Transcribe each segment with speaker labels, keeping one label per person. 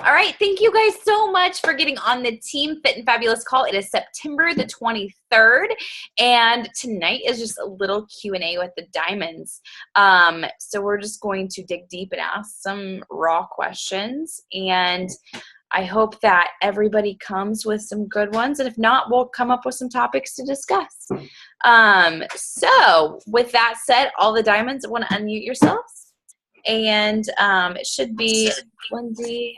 Speaker 1: All right. Thank you guys so much for getting on the Team Fit and Fabulous call. It is September the 23rd, and tonight is just a little Q&A with the Diamonds. So we're just going to dig deep and ask some raw questions, and I hope that everybody comes with some good ones, and if not, we'll come up with some topics to discuss. So with that said, all the Diamonds, want to unmute yourselves, and it should be Lindsay.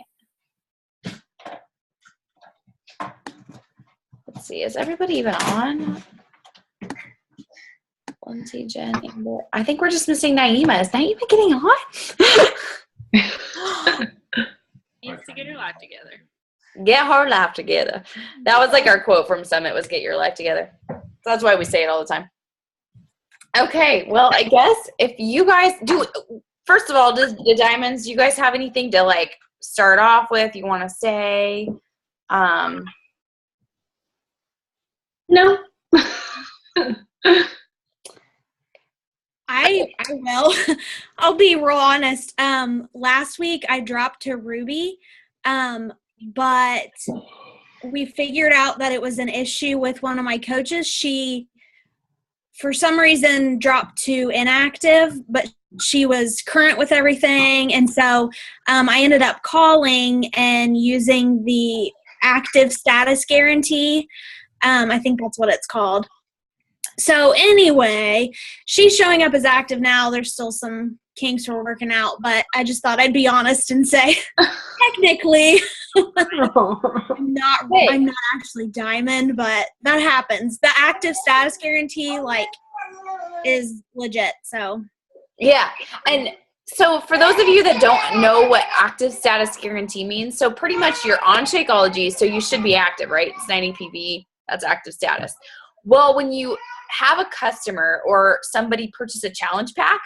Speaker 1: Let's see, is everybody even on? Lindsay, Jen, Amber. I think we're just missing Naima. Is Naima getting on?
Speaker 2: Needs to get her life together.
Speaker 1: Get her life together. That was like our quote from Summit, was get your life together. So that's why we say it all the time. Okay, well, I guess if you guys do, first of all, does the Diamonds, do you guys have anything to like start off with you want to say?
Speaker 3: No.
Speaker 4: I will. I'll be real honest. Last week I dropped to Ruby, but we figured out that it was an issue with one of my coaches. She, for some reason, dropped to inactive, but she was current with everything. And so I ended up calling and using the active status guarantee. I think that's what it's called. So anyway, she's showing up as active now. There's still some kinks we're working out, but I just thought I'd be honest and say, technically, I'm not actually Diamond, but that happens. The active status guarantee, like, is legit. So
Speaker 1: Yeah, and so for those of you that don't know what active status guarantee means, so pretty much you're on Shakeology, so you should be active, right? It's 90 PV, that's active status. Well, when you have a customer or somebody purchase a challenge pack,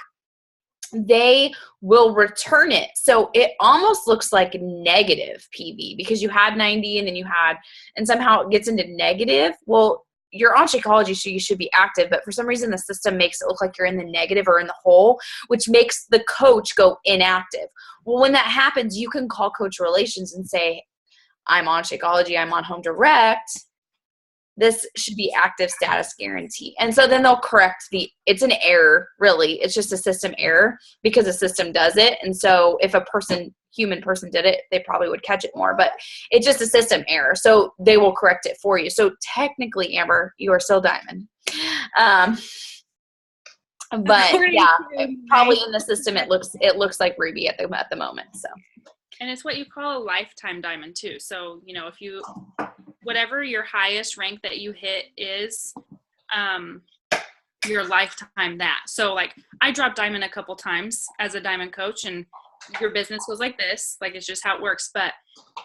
Speaker 1: they will return it. So it almost looks like negative PV because you had 90 and then and somehow it gets into negative. Well, you're on Shakeology, so you should be active, but for some reason the system makes it look like you're in the negative or in the hole, which makes the coach go inactive. Well, when that happens, you can call Coach Relations and say, I'm on Shakeology, I'm on Home Direct. This should be active status guarantee. And so then they'll correct it's an error, really. It's just a system error because the system does it. And so if a human person did it, they probably would catch it more, but it's just a system error. So they will correct it for you. So technically, Amber, you are still Diamond. But yeah, probably in the system, it looks like Ruby at the moment. So.
Speaker 2: And it's what you call a lifetime Diamond too. So, if whatever your highest rank that you hit is, your lifetime that. So like I dropped Diamond a couple times as a Diamond coach, and your business goes like this, like it's just how it works. But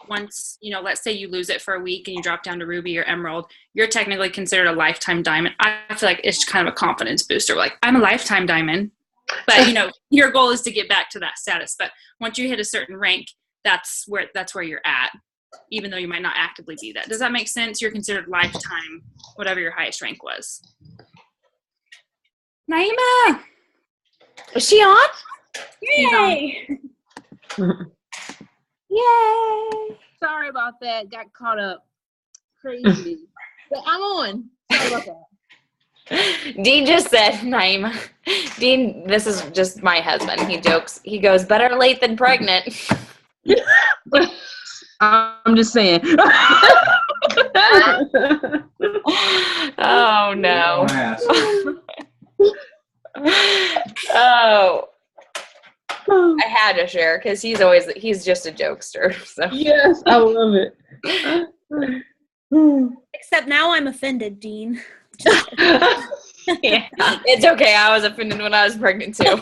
Speaker 2: once, let's say you lose it for a week and you drop down to Ruby or Emerald, you're technically considered a lifetime Diamond. I feel like it's kind of a confidence booster. Like I'm a lifetime Diamond, but your goal is to get back to that status. But once you hit a certain rank, that's where you're at, even though you might not actively be that. Does that make sense? You're considered lifetime, whatever your highest rank was. Naima!
Speaker 1: Is she on?
Speaker 4: Yay!
Speaker 1: Yay!
Speaker 3: Sorry about that. Got caught up. Crazy. But I'm on. Sorry about that.
Speaker 1: Dean just said, Naima. Dean, this is just my husband. He jokes. He goes, better late than pregnant.
Speaker 3: I'm just saying.
Speaker 1: Oh, no. Oh. I had to share because he's just a jokester. So.
Speaker 3: Yes, I love it.
Speaker 4: Except now I'm offended, Dean.
Speaker 1: Yeah, it's okay. I was offended when I was pregnant too.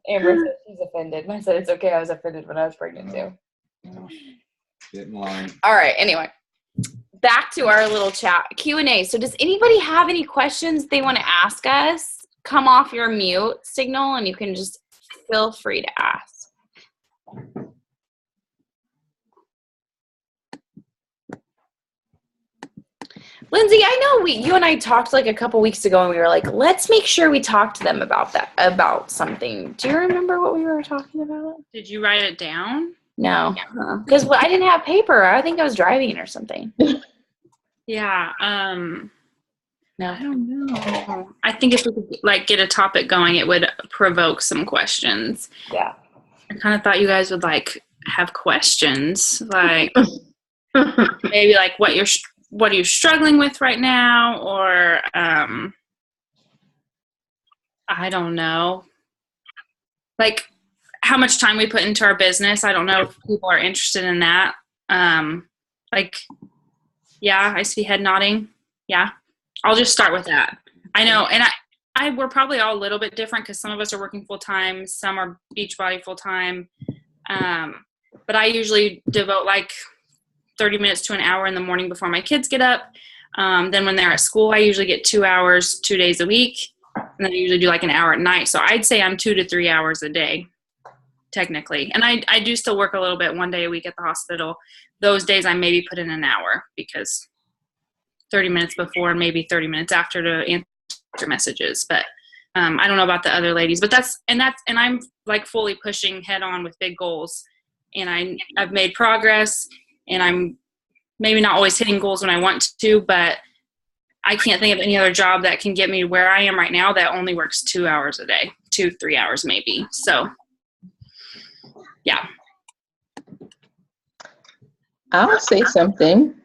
Speaker 1: Amber said she's offended. I said it's okay. I was offended when I was pregnant too.
Speaker 5: Get in line.
Speaker 1: All right. Anyway, back to our little chat Q&A. So does anybody have any questions they want to ask us? Come off your mute signal and you can just feel free to ask. Lindsay, I know you and I talked like a couple weeks ago, and we were like, let's make sure we talk to them about something. Do you remember what we were talking about?
Speaker 2: Did you write it down?
Speaker 1: No, because I didn't have paper. I think I was driving or something.
Speaker 2: Yeah.
Speaker 1: No.
Speaker 2: I don't know. I think if we could like get a topic going, it would provoke some questions.
Speaker 1: Yeah.
Speaker 2: I kind of thought you guys would like have questions, like maybe like what are you struggling with right now, or I don't know, like how much time we put into our business. I don't know if people are interested in that. Like, yeah, I see head nodding. Yeah, I'll just start with that. I know, and we're probably all a little bit different because some of us are working full time, some are Beachbody full time. But I usually devote like 30 minutes to an hour in the morning before my kids get up. Then when they're at school, I usually get 2 hours, 2 days a week. And then I usually do like an hour at night. So I'd say I'm 2 to 3 hours a day, technically. And I do still work a little bit 1 day a week at the hospital. Those days I maybe put in an hour because 30 minutes before and maybe 30 minutes after to answer messages. But I don't know about the other ladies, but I'm like fully pushing head on with big goals. And I've made progress, and I'm maybe not always hitting goals when I want to, but I can't think of any other job that can get me where I am right now that only works 2 hours a day, 2-3 hours maybe. So, yeah.
Speaker 3: I'll say something.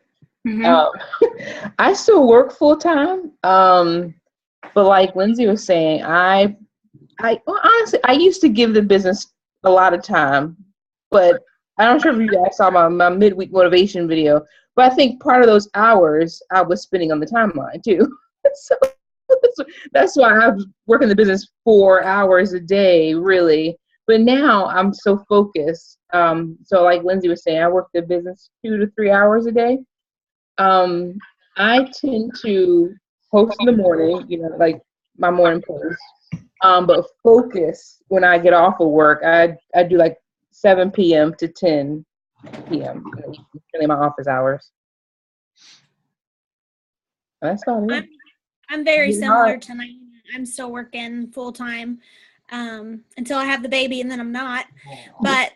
Speaker 2: Mm-hmm.
Speaker 3: I still work full time, but like Lindsay was saying, honestly, I used to give the business a lot of time, but I'm not sure if you guys saw my midweek motivation video, but I think part of those hours I was spending on the timeline too. So that's why I was working the business 4 hours a day, really. But now I'm so focused. So like Lindsay was saying, I work the business 2 to 3 hours a day. I tend to post in the morning, like my morning post. But focus when I get off of work, I do like 7 p.m. to 10 p.m. Really my office hours. That's about it.
Speaker 4: I'm very similar tonight. I'm still working full time until I have the baby, and then I'm not. But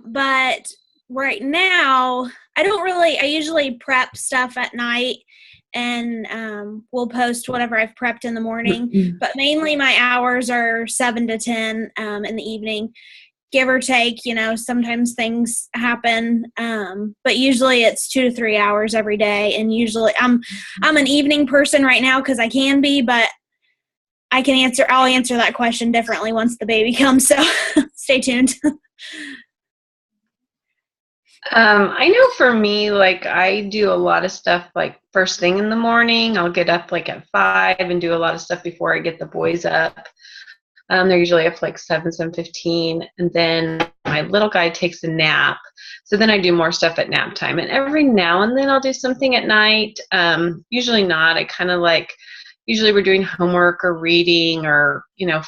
Speaker 4: but right now, I usually prep stuff at night, and we'll post whatever I've prepped in the morning. But mainly my hours are 7 to 10 in the evening, give or take. Sometimes things happen, but usually it's 2 to 3 hours every day. And usually I'm an evening person right now because I can be, but I'll answer that question differently once the baby comes. So stay tuned.
Speaker 6: I know for me, like I do a lot of stuff like first thing in the morning. I'll get up like at 5 and do a lot of stuff before I get the boys up. They're usually up like 7:15, and then my little guy takes a nap. So then I do more stuff at nap time, and every now and then I'll do something at night. Usually not. I kind of like, usually we're doing homework or reading or,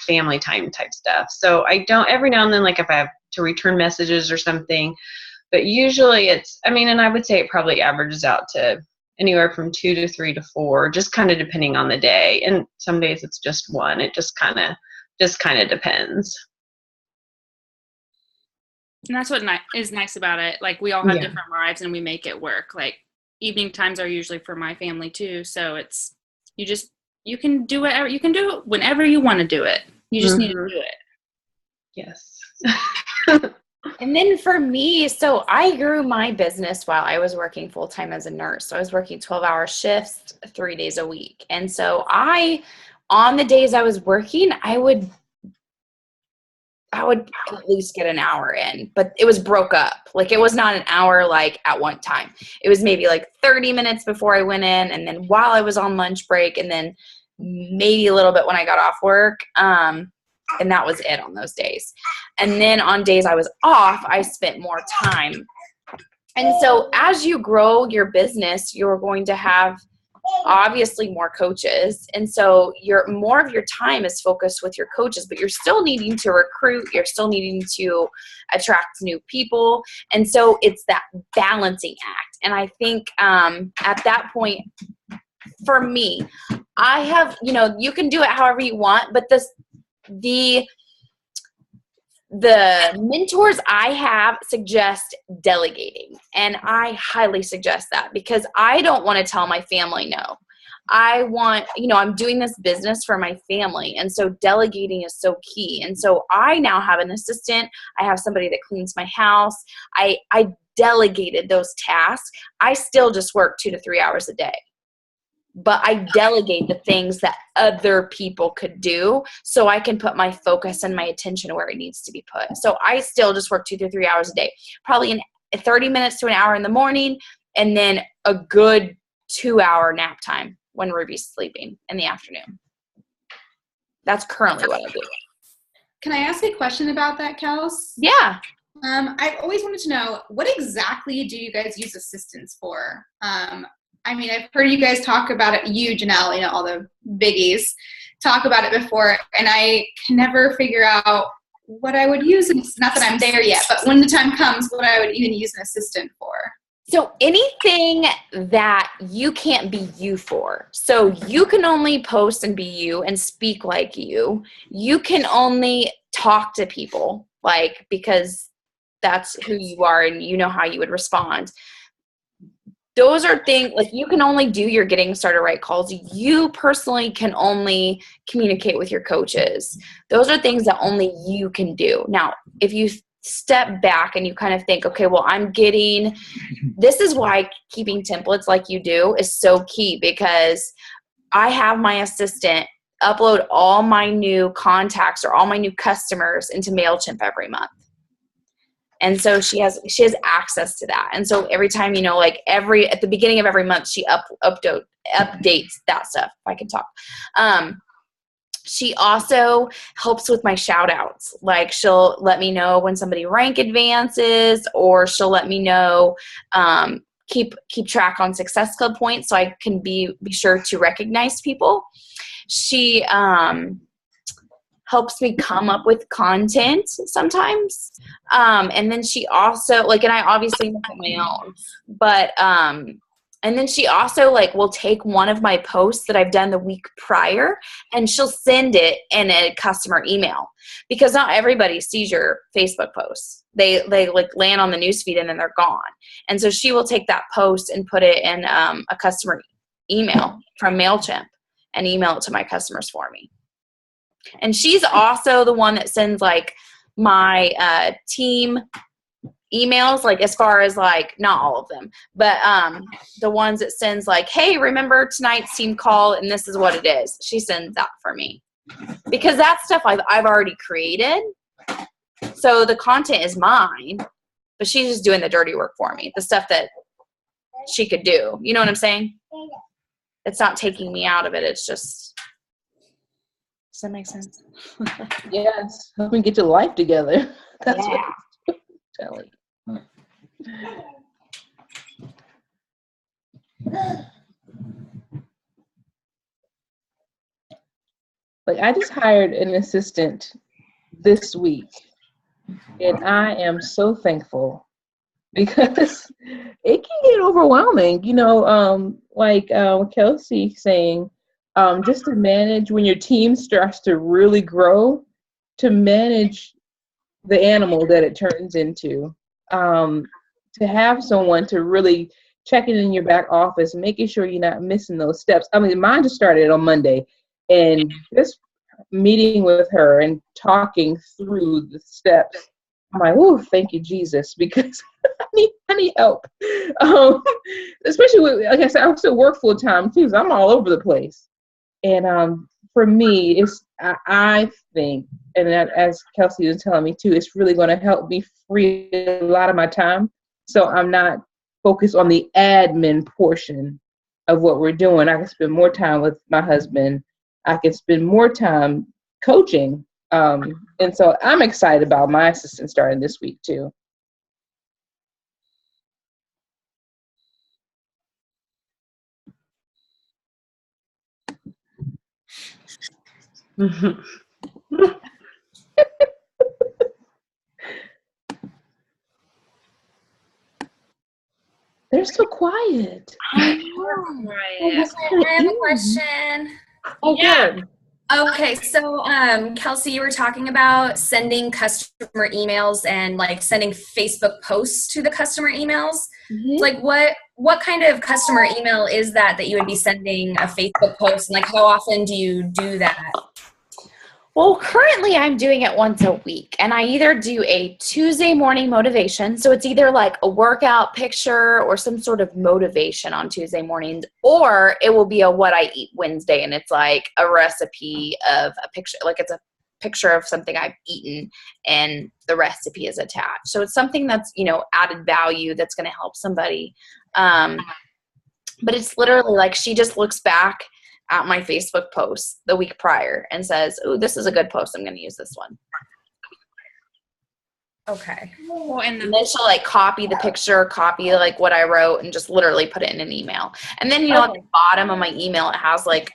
Speaker 6: family time type stuff. So I don't, every now and then, like if I have to return messages or something, but usually and I would say it probably averages out to anywhere from 2 to 3 to 4, just kind of depending on the day. And some days it's just 1. It just kind of depends.
Speaker 2: And that's what is nice about it. Like we all have different lives and we make it work. Like evening times are usually for my family too. So it's, you can do whatever, you can do it whenever you want to do it. You just need to do it.
Speaker 6: Yes.
Speaker 1: And then for me, so I grew my business while I was working full time as a nurse. So I was working 12-hour shifts 3 days a week. And so on the days I was working, I would at least get an hour in, but it was broke up. Like it was not an hour like at one time. It was maybe like 30 minutes before I went in, and then while I was on lunch break, and then maybe a little bit when I got off work. And that was it on those days. And then on days I was off, I spent more time. And so as you grow your business, you're going to have obviously more coaches. And so more of your time is focused with your coaches, but you're still needing to recruit. You're still needing to attract new people. And so it's that balancing act. And I think at that point, for me, I have, you can do it however you want, but the mentors I have suggest delegating. And I highly suggest that because I don't want to tell my family no. I want, I'm doing this business for my family. And so delegating is so key. And so I now have an assistant. I have somebody that cleans my house. I delegated those tasks. I still just work 2 to 3 hours a day. But I delegate the things that other people could do so I can put my focus and my attention where it needs to be put. So I still just work 2 to 3 hours a day, probably in 30 minutes to an hour in the morning, and then a good 2-hour nap time when Ruby's sleeping in the afternoon. That's currently what I do.
Speaker 7: Can I ask a question about that, Kels?
Speaker 1: Yeah.
Speaker 7: I've always wanted to know, what exactly do you guys use assistants for? I've heard you guys talk about it, you, Janelle, all the biggies, talk about it before, and I can never figure out what I would use. Not that I'm there yet, but when the time comes, what I would even use an assistant for.
Speaker 1: So anything that you can't be you for. So you can only post and be you and speak like you. You can only talk to people because that's who you are and you know how you would respond. Those are things you can only do your getting started right calls. You personally can only communicate with your coaches. Those are things that only you can do. Now, if you step back and you kind of think, okay, well, this is why keeping templates like you do is so key, because I have my assistant upload all my new contacts or all my new customers into MailChimp every month. And so she has access to that. And so every time, at the beginning of every month, she updates that stuff. If I can talk. She also helps with my shout outs. She'll let me know when somebody rank advances, or she'll let me know, keep track on Success Club points so I can be sure to recognize people. She helps me come up with content sometimes. And then she also, and I obviously look at my own, but, and then she also will take one of my posts that I've done the week prior and she'll send it in a customer email, because not everybody sees your Facebook posts. They land on the newsfeed and then they're gone. And so she will take that post and put it in a customer email from MailChimp and email it to my customers for me. And she's also the one that sends my team emails, as far as not all of them, but the ones that sends hey, remember tonight's team call and this is what it is. She sends that for me because that stuff I've already created. So the content is mine, but she's just doing the dirty work for me. The stuff that she could do. You know what I'm saying? It's not taking me out of it. It's just, does that make sense?
Speaker 3: Yes. Help me get your life together. That's
Speaker 1: Yeah.
Speaker 3: what I'm telling you. I just hired an assistant this week, and I am so thankful because it can get overwhelming. What Kelsey saying, just to manage when your team starts to really grow, to manage the animal that it turns into. To have someone to really check it in your back office, making sure you're not missing those steps. Mine just started on Monday, and just meeting with her and talking through the steps, I'm like, oh, thank you, Jesus, because I need help. Especially with, like I said, I still work full time too, so I'm all over the place. And for me, I think, and as Kelsey was telling me too, it's really going to help me free a lot of my time. So I'm not focused on the admin portion of what we're doing. I can spend more time with my husband. I can spend more time coaching. And so I'm excited about my assistant starting this week too. They're so quiet.
Speaker 2: Right.
Speaker 1: I have a question.
Speaker 3: Oh,
Speaker 2: Yeah.
Speaker 3: good.
Speaker 1: Okay, so Kelsey, you were talking about sending customer emails and like sending Facebook posts to the customer emails.
Speaker 3: Mhm.
Speaker 1: Like what kind of customer email is that you would be sending a Facebook post, and like how often do you do that? Well, currently I'm doing it once a week, and I either do a Tuesday morning motivation, so it's either like a workout picture or some sort of motivation on Tuesday mornings, or it will be a what I eat Wednesday, and it's like a recipe of a picture, like it's a picture of something I've eaten and the recipe is attached. So it's something that's, added value that's going to help somebody. But it's literally like she just looks back at my Facebook post the week prior and says, "Oh, this is a good post. I'm going to use this one." Okay.
Speaker 2: Well, and
Speaker 1: And then she'll like copy the picture, copy like what I wrote, and just literally put it in an email. And then, at the bottom of my email, it has like,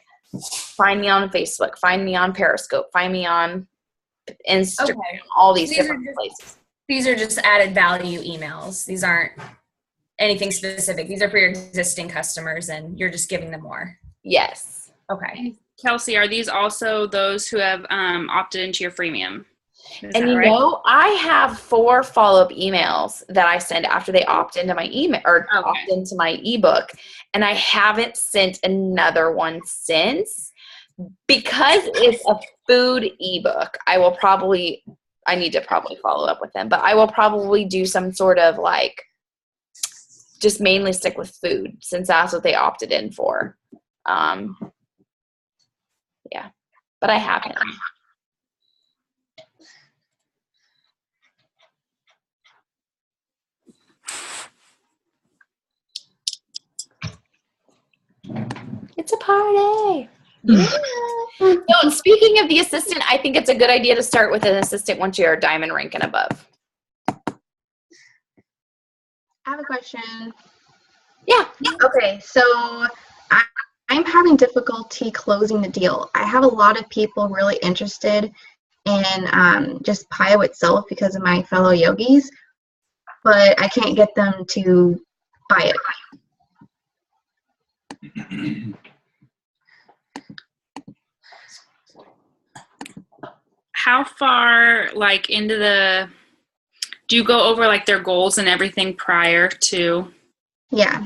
Speaker 1: find me on Facebook, find me on Periscope, find me on Instagram, all these different places. These are just added value emails. These aren't anything specific. These are for your existing customers and you're just giving them more. Yes. Okay.
Speaker 2: Kelsey, are these also those who have opted into your freemium? Is
Speaker 1: And
Speaker 2: that right?
Speaker 1: I have 4 follow-up emails that I send after they opt into my email or opt into my ebook. And I haven't sent another one since, because it's a food ebook. I need to probably follow up with them, but I will probably do some sort of like, just mainly stick with food since that's what they opted in for. Yeah, but I haven't. It's a party. Yeah. So speaking of the assistant, I think it's a good idea to start with an assistant once you're a diamond rank and above.
Speaker 8: I have a question.
Speaker 1: Yeah.
Speaker 8: Okay, so I'm having difficulty closing the deal. I have a lot of people really interested in just PIO itself because of my fellow yogis, but I can't get them to buy it.
Speaker 2: How far do you go over like their goals and everything prior to?
Speaker 8: Yeah,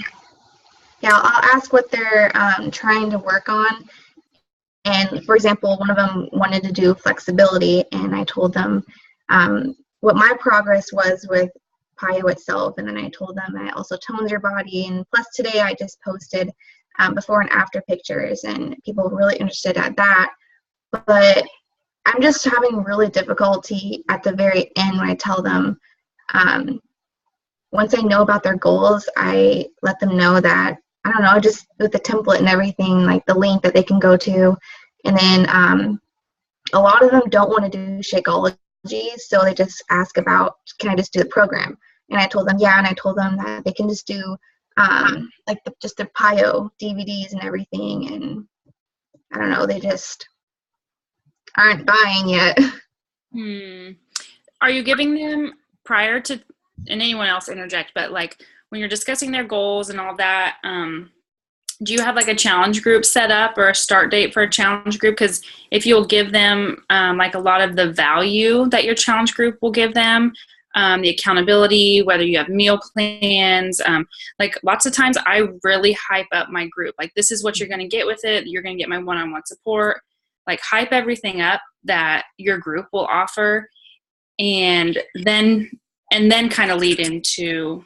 Speaker 8: I'll ask what they're trying to work on. And for example, one of them wanted to do flexibility, and I told them what my progress was with PIO itself, and then I told them that it also tones your body. And plus today I just posted before and after pictures, and people were really interested at that. But I'm just having really difficulty at the very end when I tell them, once I know about their goals, I let them know that, I don't know, just with the template and everything, like the link that they can go to. And then a lot of them don't want to do Shakeology, so they just ask about, can I just do the program? And I told them, yeah, and I told them that they can just do just the PIO DVDs and everything. And I don't know, they just aren't buying yet.
Speaker 2: Are you giving them prior to, and anyone else interject, but like when you're discussing their goals and all that, do you have like a challenge group set up or a start date for a challenge group? Because if you'll give them like a lot of the value that your challenge group will give them, the accountability, whether you have meal plans, like lots of times I really hype up my group. Like, this is what you're going to get with it. You're going to get my one-on-one support. Like, hype everything up that your group will offer, and then kind of lead into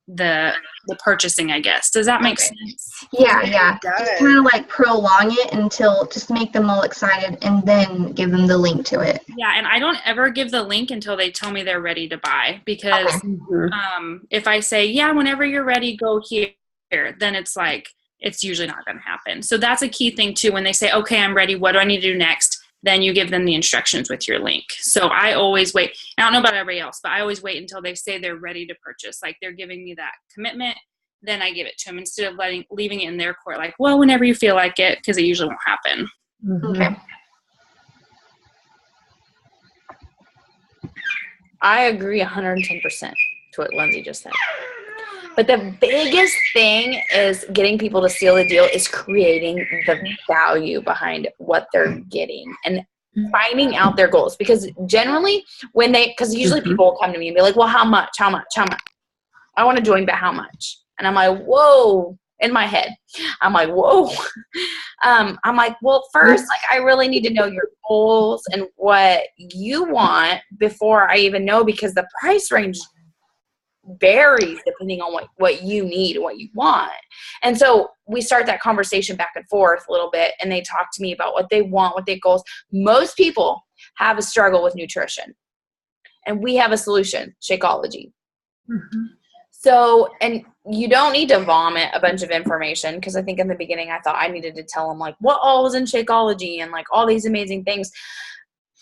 Speaker 2: the purchasing, I guess. Does that make sense?
Speaker 8: Yeah. Just kind of like prolong it until, just make them all excited and then give them the link to it.
Speaker 2: Yeah, and I don't ever give the link until they tell me they're ready to buy, because if I say, yeah, whenever you're ready, go here, then it's like, it's usually not going to happen. So that's a key thing too. When they say, okay, I'm ready, what do I need to do next? Then you give them the instructions with your link. So I always wait. I don't know about everybody else, but I always wait until they say they're ready to purchase. Like, they're giving me that commitment, then I give it to them instead of leaving it in their court. Like, well, whenever you feel like it, because it usually won't happen.
Speaker 8: Okay.
Speaker 1: I agree 110% to what Lindsay just said. But the biggest thing is getting people to seal the deal is creating the value behind what they're getting and finding out their goals. Because generally because usually people will come to me and be like, well, how much? I want to join, but how much? And I'm like, whoa, in my head. I'm like, whoa. I'm like, well, first, like, I really need to know your goals and what you want before I even know, because the price range varies depending on what you need and what you want. And so we start that conversation back and forth a little bit, and they talk to me about what they want, what their goals. Most people have a struggle with nutrition, and we have a solution, Shakeology. So, and you don't need to vomit a bunch of information, because I think in the beginning I thought I needed to tell them like what all was in Shakeology and like all these amazing things.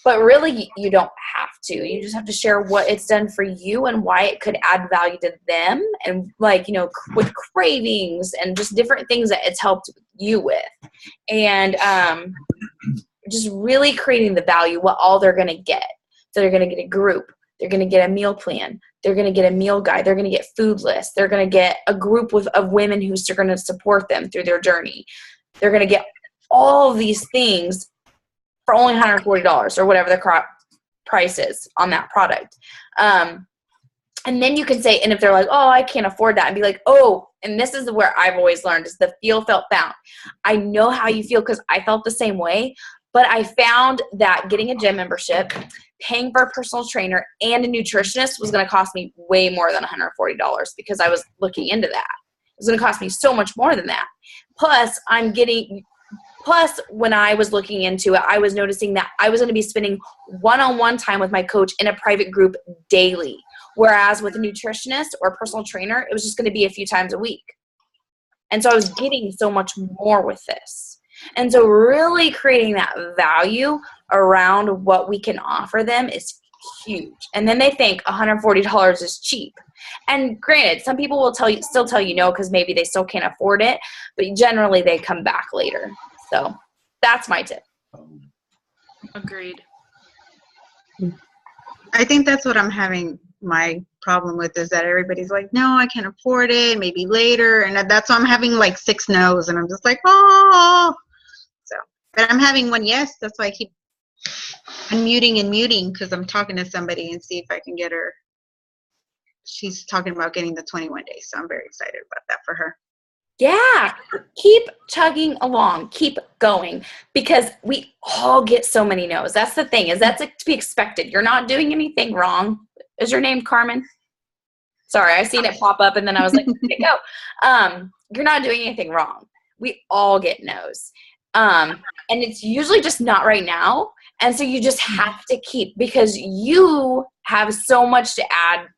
Speaker 1: But really, you don't have to. You just have to share what it's done for you and why it could add value to them, and like, you know, with cravings and just different things that it's helped you with. And just really creating the value, what all they're going to get. So they're going to get a group. They're going to get a meal plan. They're going to get a meal guide. They're going to get food lists. They're going to get a group of women who's going to support them through their journey. They're going to get all of these things for only $140 or whatever the price is on that product. And then you can say, and if they're like, oh, I can't afford that, and be like, oh, and this is where I've always learned is the feel, felt, found. I know how you feel, because I felt the same way, but I found that getting a gym membership, paying for a personal trainer and a nutritionist was going to cost me way more than $140, because I was looking into that. It was going to cost me so much more than that. Plus, when I was looking into it, I was noticing that I was going to be spending one-on-one time with my coach in a private group daily. Whereas with a nutritionist or a personal trainer, it was just going to be a few times a week. And so I was getting so much more with this. And so really creating that value around what we can offer them is huge. And then they think $140 is cheap. And granted, some people will still tell you no, because maybe they still can't afford it, but generally they come back later. So that's my tip.
Speaker 2: Agreed.
Speaker 9: I think that's what I'm having my problem with, is that everybody's like, no, I can't afford it, maybe later. And that's why I'm having like 6 no's, and I'm just like, oh. So, but I'm having one yes. That's why I keep unmuting and muting, because I'm talking to somebody and see if I can get her. She's talking about getting the 21 days. So I'm very excited about that for her.
Speaker 1: Yeah, keep chugging along, keep going, because we all get so many no's. That's the thing, is that's to be expected. You're not doing anything wrong. Is your name Carmen? Sorry, I seen it pop up and then I was like, okay, go. You're not doing anything wrong. We all get no's. And it's usually just not right now. And so you just have to keep, because you have so much to add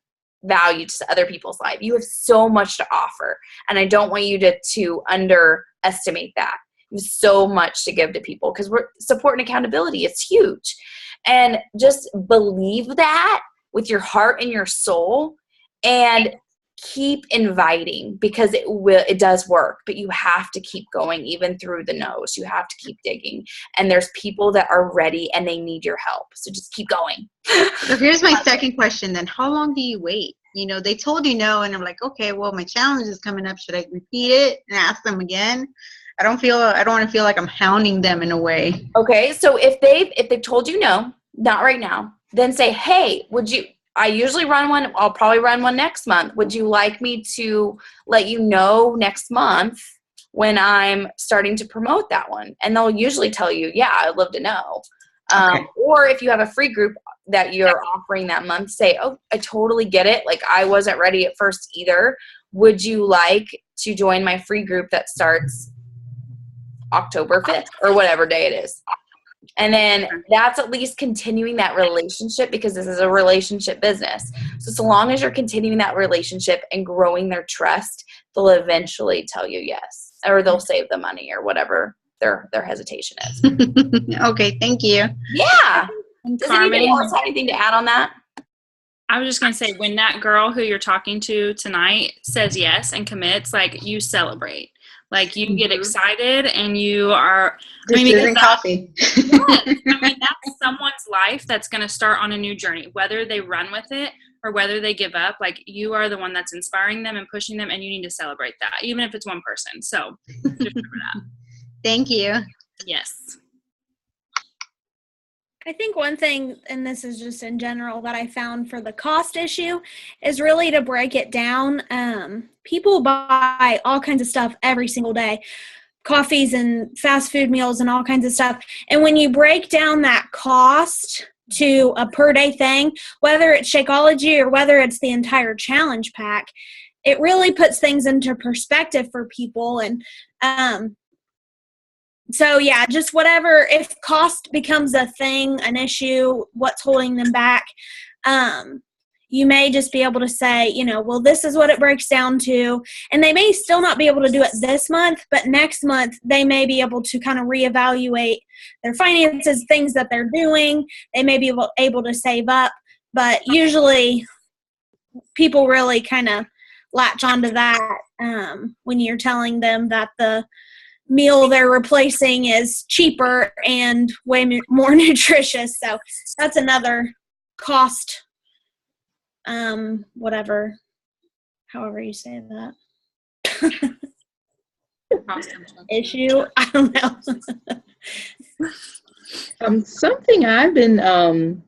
Speaker 1: value to other people's life. You have so much to offer, and I don't want you to underestimate that. You have so much to give to people, because we're support and accountability. It's huge, and just believe that with your heart and your soul, and keep inviting, because it does work. But you have to keep going even through the no's. You have to keep digging, and there's people that are ready and they need your help. So just keep going.
Speaker 9: So here's my second question then. How long do you wait? You know, they told you no, and I'm like, okay, well, my challenge is coming up. Should I repeat it and ask them again? I don't want to feel like I'm hounding them in a way.
Speaker 1: Okay, so if they've told you no, not right now, then say, hey, I usually run one. I'll probably run one next month. Would you like me to let you know next month when I'm starting to promote that one? And they'll usually tell you, yeah, I'd love to know. Okay. Or if you have a free group that you're offering that month, say, oh, I totally get it. Like, I wasn't ready at first either. Would you like to join my free group that starts October 5th or whatever day it is? And then that's at least continuing that relationship, because this is a relationship business. So long as you're continuing that relationship and growing their trust, they'll eventually tell you yes, or they'll save the money or whatever their hesitation is.
Speaker 9: Okay, thank you.
Speaker 1: Yeah. Does
Speaker 2: Carmen,
Speaker 1: anybody else have anything to add on that?
Speaker 2: I was just going to say, when that girl who you're talking to tonight says yes and commits, like, you celebrate. Like you get excited and you are,
Speaker 9: This
Speaker 2: because
Speaker 9: isn't coffee.
Speaker 2: yes, that's someone's life that's going to start on a new journey, whether they run with it or whether they give up. Like you are the one that's inspiring them and pushing them, and you need to celebrate that, even if it's one person. So just remember that.
Speaker 9: Thank you.
Speaker 2: Yes.
Speaker 4: I think one thing, and this is just in general, that I found for the cost issue is really to break it down. People buy all kinds of stuff every single day, coffees and fast food meals and all kinds of stuff. And when you break down that cost to a per day thing, whether it's Shakeology or whether it's the entire challenge pack, it really puts things into perspective for people. And so yeah, just whatever, if cost becomes a thing, an issue, what's holding them back, you may just be able to say, well, this is what it breaks down to. And they may still not be able to do it this month, but next month they may be able to kind of reevaluate their finances, things that they're doing. They may be able to save up, but usually people really kind of latch onto that when you're telling them that the meal they're replacing is cheaper and way more nutritious. So that's another cost, however you say that. Issue. I don't know.
Speaker 3: Something I've been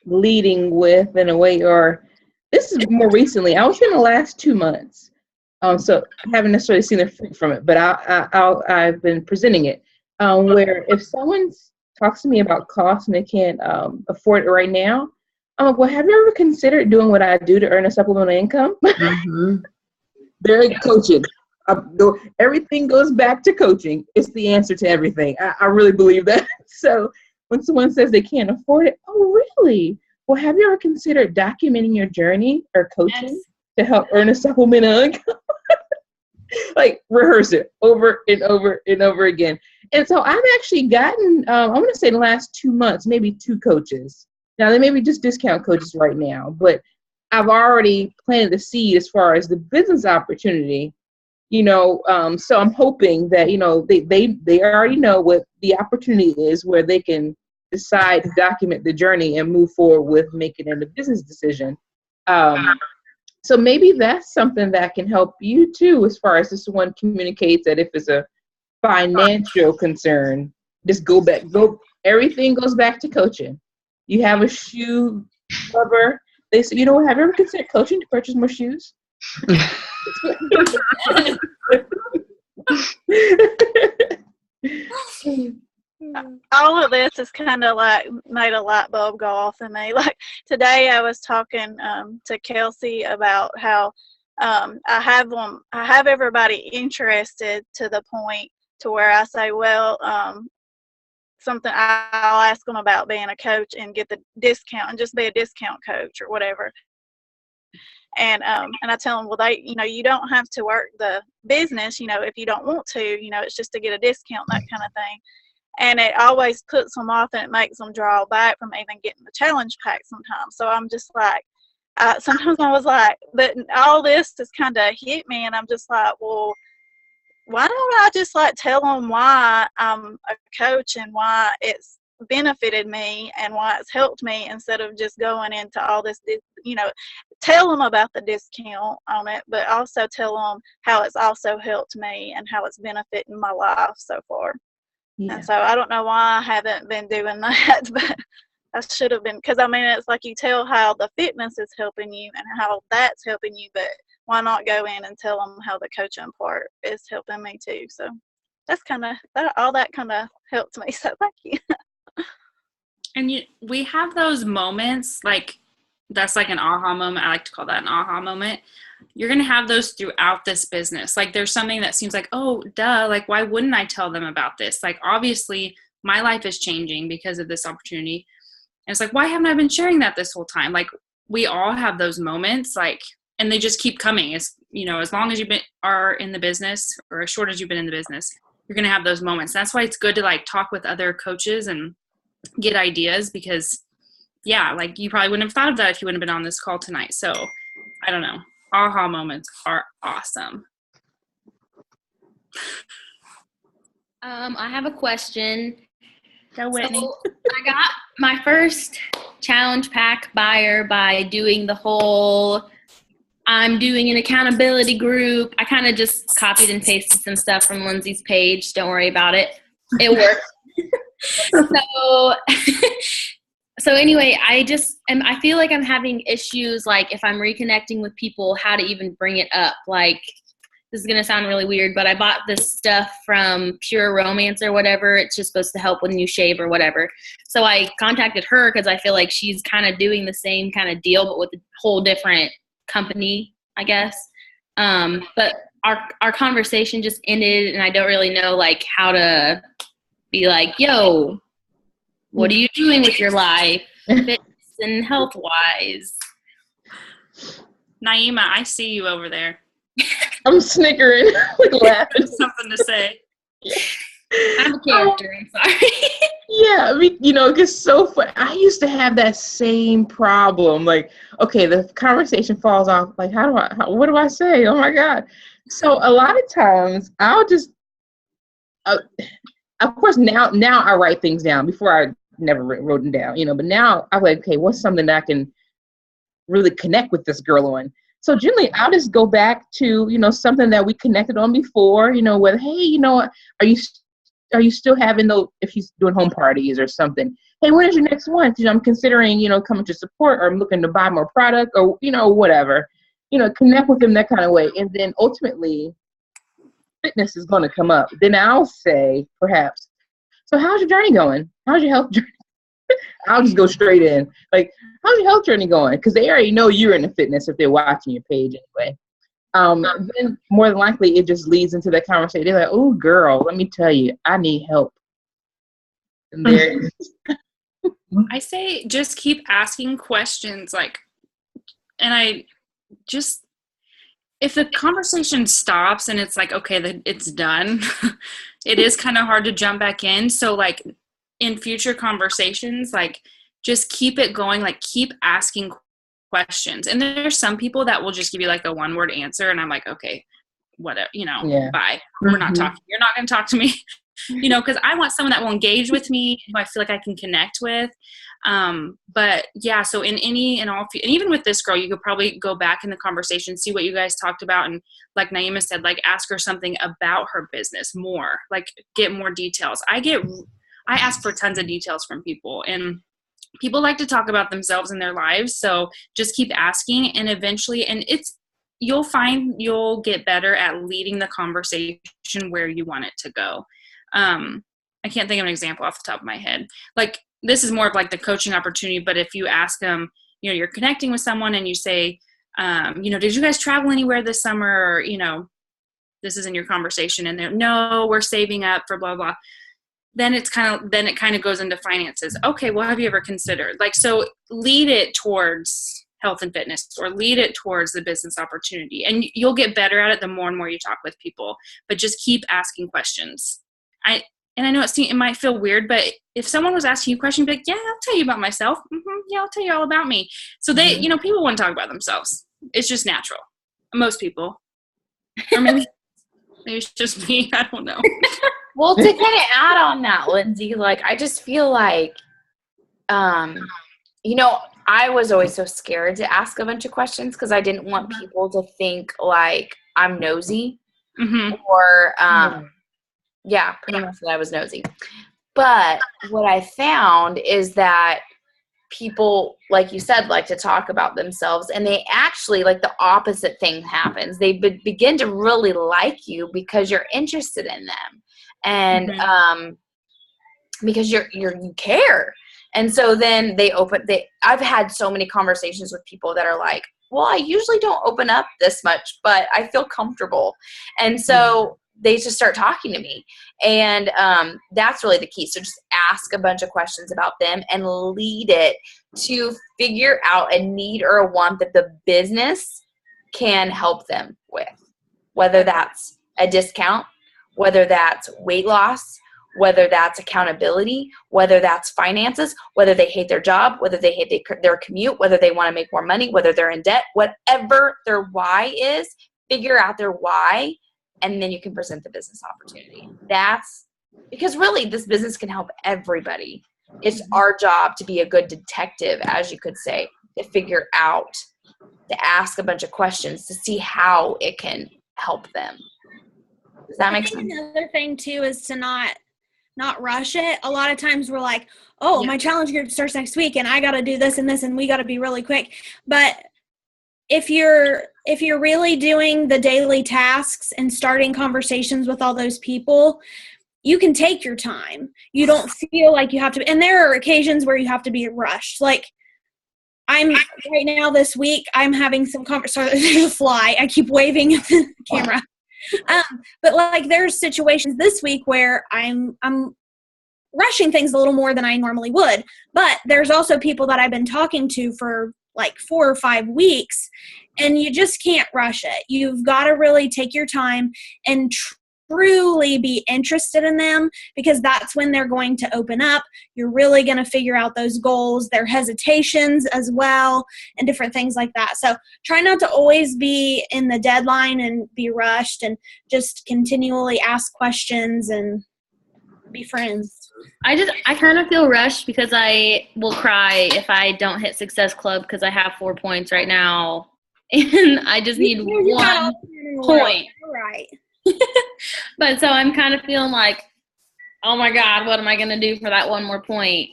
Speaker 3: leading with in a way, or this is more recently. I was in the last 2 months. So I haven't necessarily seen the fruit from it, but I've been presenting it. Where if someone talks to me about cost and they can't afford it right now, I'm like, well, have you ever considered doing what I do to earn a supplemental income?
Speaker 6: Mm-hmm.
Speaker 3: They're coaching. Everything goes back to coaching. It's the answer to everything. I really believe that. So when someone says they can't afford it, oh, really? Well, have you ever considered documenting your journey or coaching to help earn a supplemental income? Like rehearse it over and over and over again. And so I've actually gotten, I want to say the last 2 months, maybe 2 coaches. Now they may be just discount coaches right now, but I've already planted the seed as far as the business opportunity, so I'm hoping that, they already know what the opportunity is where they can decide to document the journey and move forward with making it a business decision. So maybe that's something that can help you too, as far as this one communicates that if it's a financial concern, just everything goes back to coaching. You have a shoe lover. They say, have you ever considered coaching to purchase more shoes?
Speaker 10: All of this is kind of like made a light bulb go off in me. Like today I was talking to Kelsey about how I have everybody interested to the point to where I say, well, something I'll ask them about being a coach and get the discount and just be a discount coach or whatever. And I tell them, well, you don't have to work the business, if you don't want to, it's just to get a discount, that kind of thing. And it always puts them off and it makes them draw back from even getting the challenge pack sometimes. So I'm just like, sometimes I was like, but all this has kind of hit me and I'm just like, well, why don't I just tell them why I'm a coach and why it's benefited me and why it's helped me instead of just going into all this, tell them about the discount on it, but also tell them how it's also helped me and how it's benefiting my life so far. Yeah. And so I don't know why I haven't been doing that, but I should have been, because it's like you tell how the fitness is helping you and how that's helping you, but why not go in and tell them how the coaching part is helping me too? So that's all that kind of helped me. So thank you.
Speaker 2: And we have those moments, that's like an aha moment. I like to call that an aha moment. You're going to have those throughout this business. There's something that seems like, oh, duh, why wouldn't I tell them about this? Obviously my life is changing because of this opportunity. And it's like, why haven't I been sharing that this whole time? We all have those moments, and they just keep coming. As long as are in the business, or as short as you've been in the business, you're going to have those moments. That's why it's good to talk with other coaches and get ideas, because you probably wouldn't have thought of that if you wouldn't have been on this call tonight. So I don't know. Aha moments are awesome.
Speaker 11: I have a question.
Speaker 2: Go, Whitney.
Speaker 11: So I got my first challenge pack buyer by doing the whole I'm doing an accountability group. I kind of just copied and pasted some stuff from Lindsay's page. Don't worry about it. It worked. So anyway, I feel like I'm having issues, like if I'm reconnecting with people, how to even bring it up. Like, this is going to sound really weird, but I bought this stuff from Pure Romance or whatever. It's just supposed to help when you shave or whatever. So I contacted her because I feel like she's kind of doing the same kind of deal, but with a whole different company, I guess. But our conversation just ended, and I don't really know like how to be like, yo, what are you doing with your life, fitness and health wise?
Speaker 2: Naima, I see you over there.
Speaker 3: I'm snickering, like laughing.
Speaker 2: Something to say.
Speaker 3: Yeah.
Speaker 11: I'm a character. I'm sorry.
Speaker 3: Yeah, I mean, it gets so fun. I used to have that same problem. Like, okay, the conversation falls off. Like, what do I say? Oh my God. So a lot of times I'll just, of course, now I write things down. Before I never wrote them down, but now I'm like, okay, what's something that I can really connect with this girl on? So generally, I'll just go back to, something that we connected on before, whether, hey, are you still having if he's doing home parties or something? Hey, when is your next one? I'm considering, coming to support, or I'm looking to buy more product, or, whatever, connect with them that kind of way. And then ultimately, fitness is going to come up. Then I'll say, perhaps, so how's your journey going? How's your health journey? I'll just go straight in. Like, how's your health journey going? Because they already know you're into fitness if they're watching your page anyway. Then more than likely it just leads into that conversation. They're like, oh girl, let me tell you, I need help. And there
Speaker 2: I say just keep asking questions, if the conversation stops and it's like, okay, then it's done, it is kind of hard to jump back in. So like in future conversations, like just keep it going, like keep asking questions. And there's some people that will just give you like a one-word answer, and I'm like, okay, whatever, bye. We're not talking. You're not going to talk to me, because I want someone that will engage with me, who I feel like I can connect with. But yeah, so and even with this girl, you could probably go back in the conversation, see what you guys talked about. And like Naima said, like ask her something about her business more, like get more details. I ask for tons of details from people, and people like to talk about themselves and their lives. So just keep asking, and eventually, you'll find you'll get better at leading the conversation where you want it to go. I can't think of an example off the top of my head. Like this is more of like the coaching opportunity, but if you ask them, you're connecting with someone and you say, did you guys travel anywhere this summer? Or, this is in your conversation, and they're, no, we're saving up for blah, blah. Then it kind of goes into finances. Okay, well, have you ever considered? Like, so lead it towards health and fitness, or lead it towards the business opportunity. And you'll get better at it the more and more you talk with people, but just keep asking questions. I know it might feel weird, but if someone was asking you a question, be like, yeah, I'll tell you about myself. Yeah, I'll tell you all about me. So people want to talk about themselves. It's just natural. Most people. Or maybe it's just me. I don't know.
Speaker 1: Well, to kind of add on that, Lindsay, like, I just feel like, I was always so scared to ask a bunch of questions because I didn't want people to think like I'm nosy or, pretty much that I was nosy. But what I found is that people, like you said, like to talk about themselves, and they actually, like, the opposite thing happens. They begin to really like you because you're interested in them. And because you care. And so then I've had so many conversations with people that are like, well, I usually don't open up this much, but I feel comfortable. And so they just start talking to me. And that's really the key. So just ask a bunch of questions about them and lead it to figure out a need or a want that the business can help them with, whether that's a discount, whether that's weight loss, whether that's accountability, whether that's finances, whether they hate their job, whether they hate their commute, whether they want to make more money, whether they're in debt, whatever their why is, figure out their why and then you can present the business opportunity. That's because really this business can help everybody. It's our job to be a good detective, as you could say, to figure out, to ask a bunch of questions to see how it can help them. Does that make sense?
Speaker 4: Another thing too is to not rush it. A lot of times we're like, oh, my challenge group starts next week and I got to do this and this and we got to be really quick. But if you're really doing the daily tasks and starting conversations with all those people, you can take your time. You don't feel like you have to, and there are occasions where you have to be rushed. Like I'm right now this week, I'm having some conversation, fly. I keep waving at the camera. But like there's situations this week where I'm rushing things a little more than I normally would. But there's also people that I've been talking to for like 4 or 5 weeks, and you just can't rush it. You've got to really take your time and truly be interested in them, because that's when they're going to open up. You're really going to figure out those goals, their hesitations as well, and different things like that. So try not to always be in the deadline and be rushed, and just continually ask questions and be friends.
Speaker 11: I kind of feel rushed because I will cry if I don't hit Success Club because I have 4 points right now and I just need 1 point.
Speaker 4: Right.
Speaker 11: But so I'm kind of feeling like, oh my God, what am I going to do for that 1 more point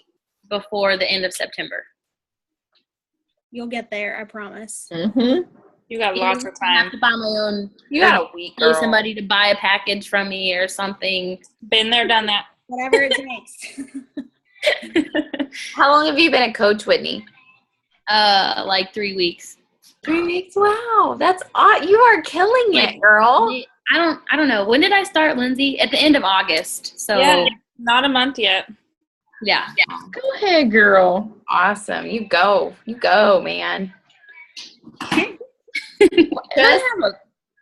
Speaker 11: before the end of September?
Speaker 4: You'll get there, I promise.
Speaker 3: Mm-hmm.
Speaker 2: You got lots of
Speaker 11: I
Speaker 2: time.
Speaker 11: have to buy my own.
Speaker 1: You got a week,
Speaker 11: Pay
Speaker 1: girl.
Speaker 11: somebody to buy a package from me or something.
Speaker 2: Been there, done that.
Speaker 4: Whatever it takes.
Speaker 1: How long have you been a coach, Whitney?
Speaker 11: Like 3 weeks.
Speaker 1: 3 weeks. Wow, that's you are killing it, girl.
Speaker 11: I don't know. When did I start, Lindsay? At the end of August. So
Speaker 2: Yeah, not a month yet.
Speaker 11: yeah.
Speaker 3: Go ahead, girl.
Speaker 1: Awesome. You go, man.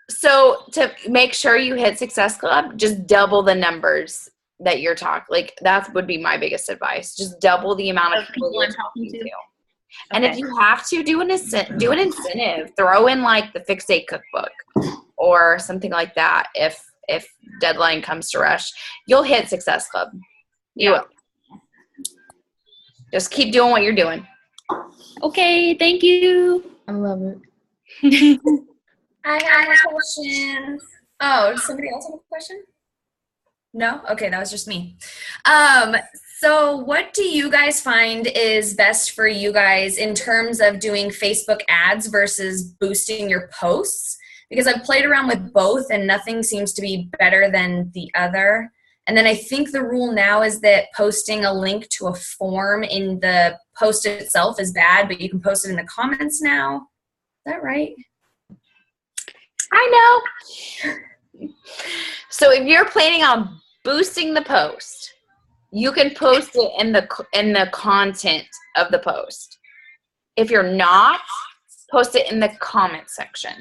Speaker 1: So to make sure you hit Success Club, just double the numbers that you're talking. Like that would be my biggest advice. Just double the amount of people you're talking to. And if you have to do an incentive, throw in like the Fix Day cookbook or something like that. If deadline comes to rush, you'll hit Success Club. You will. Just keep doing what you're doing.
Speaker 11: Okay, thank you.
Speaker 3: I love it.
Speaker 12: I have a question. Oh, does somebody else have a question? No? Okay, that was just me. So what do you guys find is best for you guys in terms of doing Facebook ads versus boosting your posts? Because I've played around with both and nothing seems to be better than the other. And then I think the rule now is that posting a link to a form in the post itself is bad, but you can post it in the comments now. Is that right?
Speaker 1: I know. So if you're planning on boosting the post, you can post it in the content of the post. If you're not, post it in the comment section.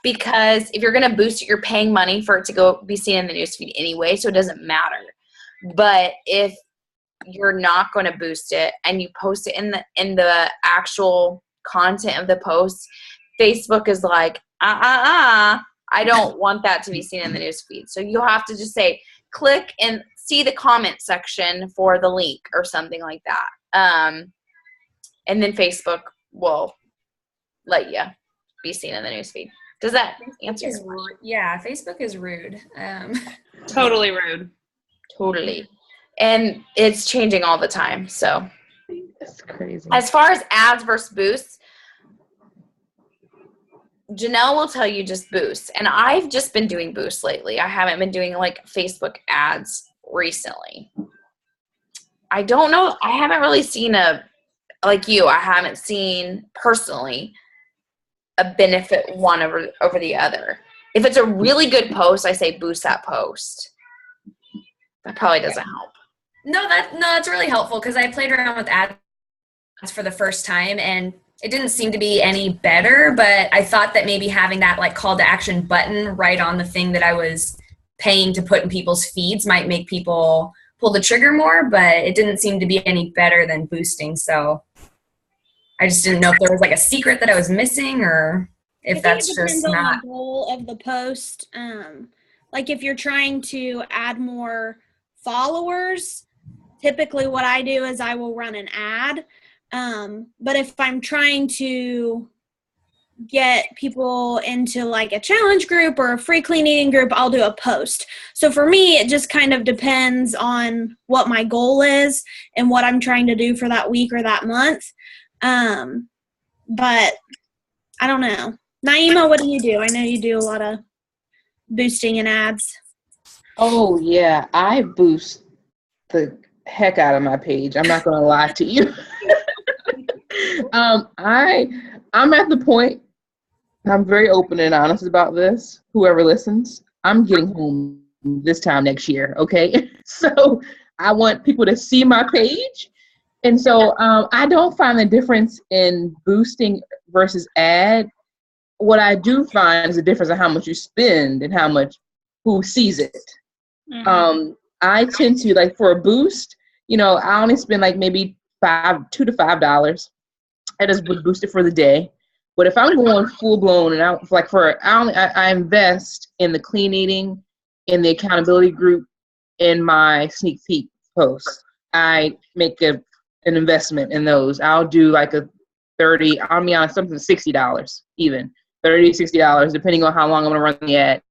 Speaker 1: Because if you're going to boost it, you're paying money for it to go be seen in the newsfeed anyway, so it doesn't matter. But if you're not going to boost it and you post it in the actual content of the post, Facebook is like, I don't want that to be seen in the newsfeed. So you'll have to just say, click and see the comment section for the link or something like that. And then Facebook will let you be seen in the newsfeed. Does that answer your question?
Speaker 12: Yeah, Facebook is rude.
Speaker 2: Totally rude.
Speaker 1: Totally. And it's changing all the time. So
Speaker 3: That's crazy.
Speaker 1: as far as ads versus boosts, Janelle will tell you just boost. And I've just been doing boosts lately. I haven't been doing like Facebook ads recently. I don't know. I haven't really seen like you, I haven't seen personally a benefit one over the other. If it's a really good post, I say boost that post. That probably doesn't help.
Speaker 12: No, that's really helpful because I played around with ads for the first time and it didn't seem to be any better, but I thought that maybe having that like call to action button right on the thing that I was paying to put in people's feeds might make people pull the trigger more, but it didn't seem to be any better than boosting. So I just didn't know if there was like a secret that I was missing or if that's just
Speaker 4: on
Speaker 12: not.
Speaker 4: the goal of the post. like if you're trying to add more followers, typically what I do is I will run an ad. But if I'm trying to get people into like a challenge group or a free clean eating group, I'll do a post. So for me, it just kind of depends on what my goal is and what I'm trying to do for that week or that month. But I don't know. Naima, what do you do? I know you do a lot of boosting and ads.
Speaker 3: Oh yeah, I boost the heck out of my page. I'm not gonna lie to you. I'm at the point, and I'm very open and honest about this. Whoever listens, I'm getting home this time next year, okay? So I want people to see my page. And so I don't find the difference in boosting versus ad. What I do find is the difference in how much you spend and how much who sees it.
Speaker 2: Mm-hmm.
Speaker 3: I tend to, like, for a boost, I only spend like maybe $2 to $5. I just would boost it for the day. But if I'm going full blown and I invest in the clean eating, in the accountability group, in my sneak peek posts. I make an investment in those. I'll do like a 30, I'll be honest, something $60 even. $30, $60, depending on how long I'm gonna run the ad.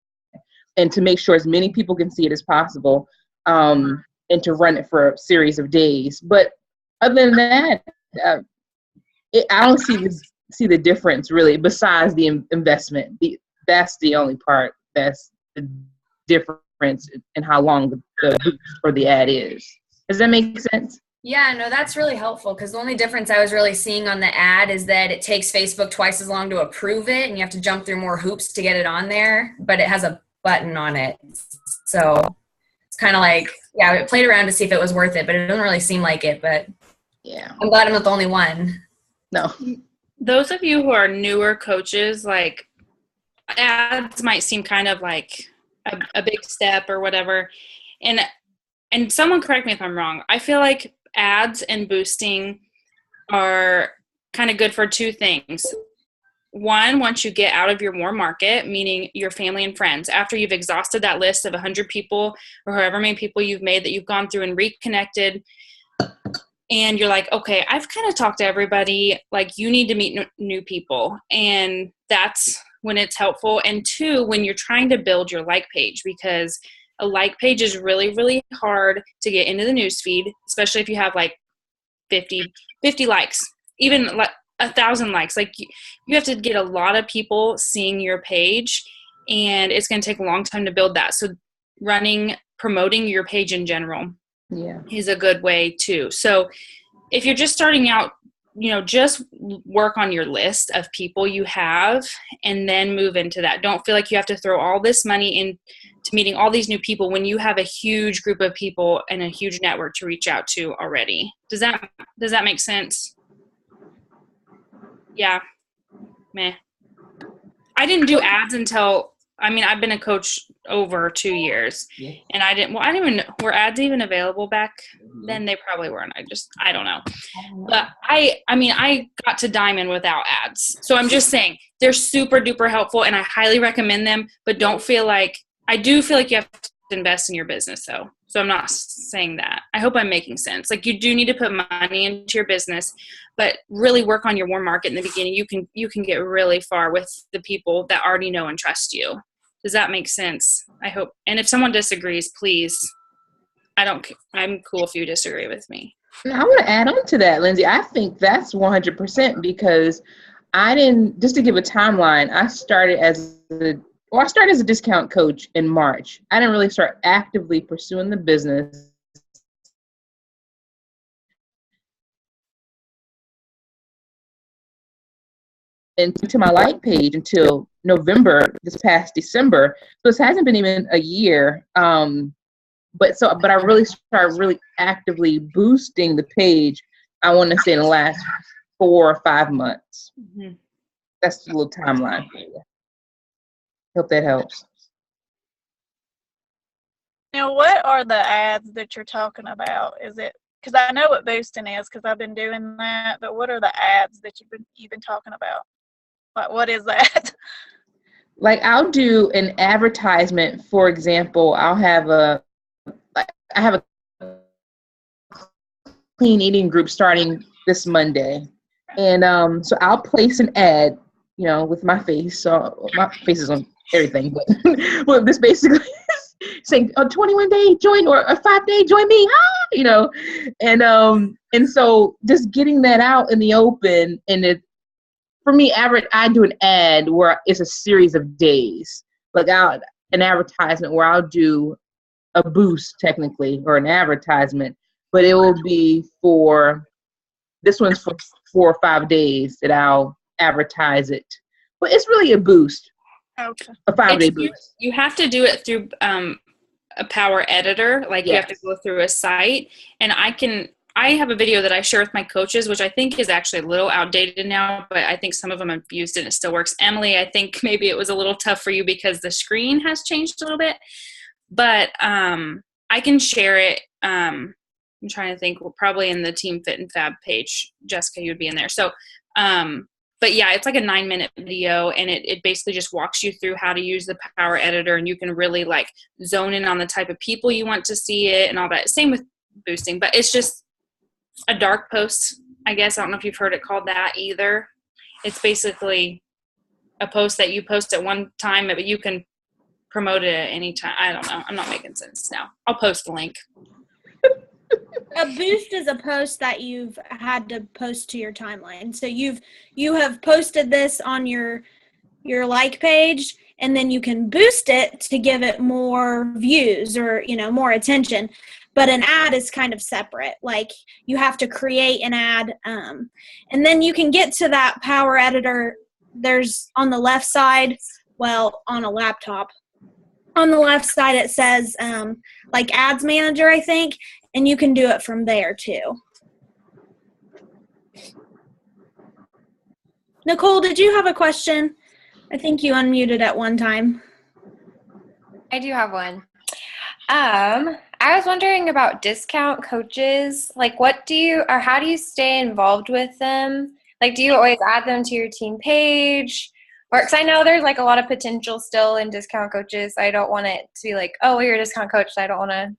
Speaker 3: And to make sure as many people can see it as possible, and to run it for a series of days. But other than that, I don't see the difference really, besides the investment. That's the only part that's the difference in how long the boost for the ad is. Does that make sense?
Speaker 12: Yeah, no, that's really helpful because the only difference I was really seeing on the ad is that it takes Facebook twice as long to approve it and you have to jump through more hoops to get it on there, but it has a button on it. So it's kind of like, yeah, I played around to see if it was worth it, but it doesn't really seem like it, but
Speaker 3: yeah,
Speaker 12: I'm glad I'm not the only one.
Speaker 3: No.
Speaker 2: Those of you who are newer coaches, like ads might seem kind of like a big step or whatever. And someone correct me if I'm wrong. I feel like ads and boosting are kind of good for two things. One, once you get out of your warm market, meaning your family and friends, after you've exhausted that list of 100 people or however many people you've made that you've gone through and reconnected, and you're like, okay, I've kind of talked to everybody, like you need to meet new people. And that's when it's helpful. And two, when you're trying to build your like page, because a like page is really, really hard to get into the newsfeed, especially if you have like 50 likes, even like 1,000 likes. Like you have to get a lot of people seeing your page, and it's going to take a long time to build that. So promoting your page in general is a good way too. So if you're just starting out, just work on your list of people you have and then move into that. Don't feel like you have to throw all this money into meeting all these new people when you have a huge group of people and a huge network to reach out to already. Does that make sense? Yeah. Meh. I didn't do ads until, I've been a coach over 2 years, and I didn't even know, were ads even available back then? They probably weren't. I don't know. But I got to Diamond without ads. So I'm just saying they're super duper helpful and I highly recommend them, but I do feel like you have to invest in your business though. So I'm not saying that. I hope I'm making sense. Like you do need to put money into your business, but really work on your warm market in the beginning. You can get really far with the people that already know and trust you. Does that make sense? I hope. And if someone disagrees, please, I'm cool if you disagree with me.
Speaker 3: I want to add on to that, Lindsay. I think that's 100% because just to give a timeline, I started as a discount coach in March. I didn't really start actively pursuing the business into my like page until November, this past December. So this hasn't been even a year. But I really started actively boosting the page, I want to say in the last 4 or 5 months. Mm-hmm. That's a little timeline for you. Hope that helps.
Speaker 10: Now, what are the ads that you're talking about? Is it, because I know what boosting is because I've been doing that, but what are the ads that you've been talking about? What is that?
Speaker 3: like I'll do an advertisement. For example, I have a clean eating group starting this Monday, and so I'll place an ad, with my face. So my face is on everything, but well, this basically saying a 21-day join or a 5-day join me, and so just getting that out in the open, and it for me, I do an ad where it's a series of days, like an advertisement where I'll do a boost technically or an advertisement, but it will be this one's for 4 or 5 days that I'll advertise it, but it's really a boost.
Speaker 10: Okay.
Speaker 3: A 5-day boost.
Speaker 2: You have to do it through a Power Editor. Like you have to go through a site, and I have a video that I share with my coaches, which I think is actually a little outdated now, but I think some of them have used it and it still works. Emily, I think maybe it was a little tough for you because the screen has changed a little bit, but I can share it. I'm trying to think, probably in the Team Fit and Fab page. Jessica, you would be in there. So, but yeah, it's like a 9-minute video, and it basically just walks you through how to use the Power Editor, and you can really like zone in on the type of people you want to see it and all that. Same with boosting, but it's just a dark post, I guess. I don't know if you've heard it called that either. It's basically a post that you post at one time, but you can promote it at any time. I don't know. I'm not making sense now. I'll post the link.
Speaker 4: A boost is a post that you've had to post to your timeline. So you have posted this on your like page, and then you can boost it to give it more views or more attention. But an ad is kind of separate. Like you have to create an ad, and then you can get to that Power Editor. There's on the left side, on a laptop, on the left side it says like Ads Manager, I think, and you can do it from there too. Nicole, did you have a question? I think you unmuted at one time.
Speaker 13: I do have one. I was wondering about discount coaches. Like, how do you stay involved with them? Like, do you always add them to your team page? Or, because I know there's like a lot of potential still in discount coaches. I don't want it to be like, oh, you're a discount coach, so I don't want to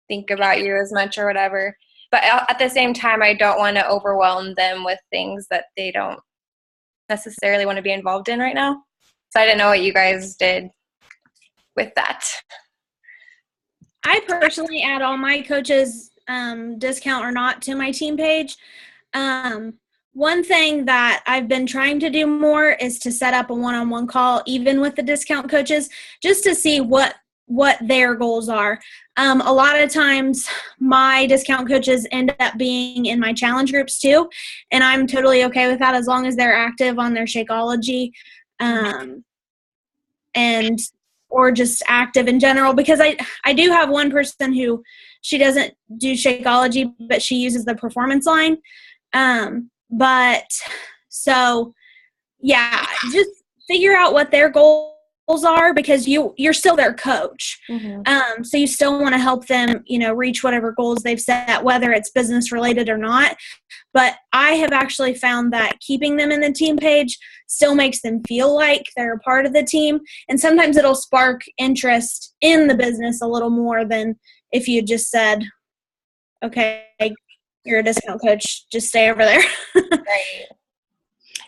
Speaker 13: think about you as much or whatever. But at the same time, I don't want to overwhelm them with things that they don't necessarily want to be involved in right now. So I didn't know what you guys did with that.
Speaker 4: I personally add all my coaches, discount or not, to my team page. One thing that I've been trying to do more is to set up a one-on-one call, even with the discount coaches, just to see what their goals are. A lot of times my discount coaches end up being in my challenge groups too, and I'm totally okay with that as long as they're active on their Shakeology, and or just active in general, because I do have one person who she doesn't do Shakeology, but she uses the performance line. But so yeah, just figure out what their goals are, because you're still their coach.
Speaker 13: Mm-hmm.
Speaker 4: So you still want to help them, reach whatever goals they've set, whether it's business related or not. But I have actually found that keeping them in the team page still makes them feel like they're a part of the team. And sometimes it'll spark interest in the business a little more than if you just said, okay, you're a discount coach, just stay over there.
Speaker 13: Right.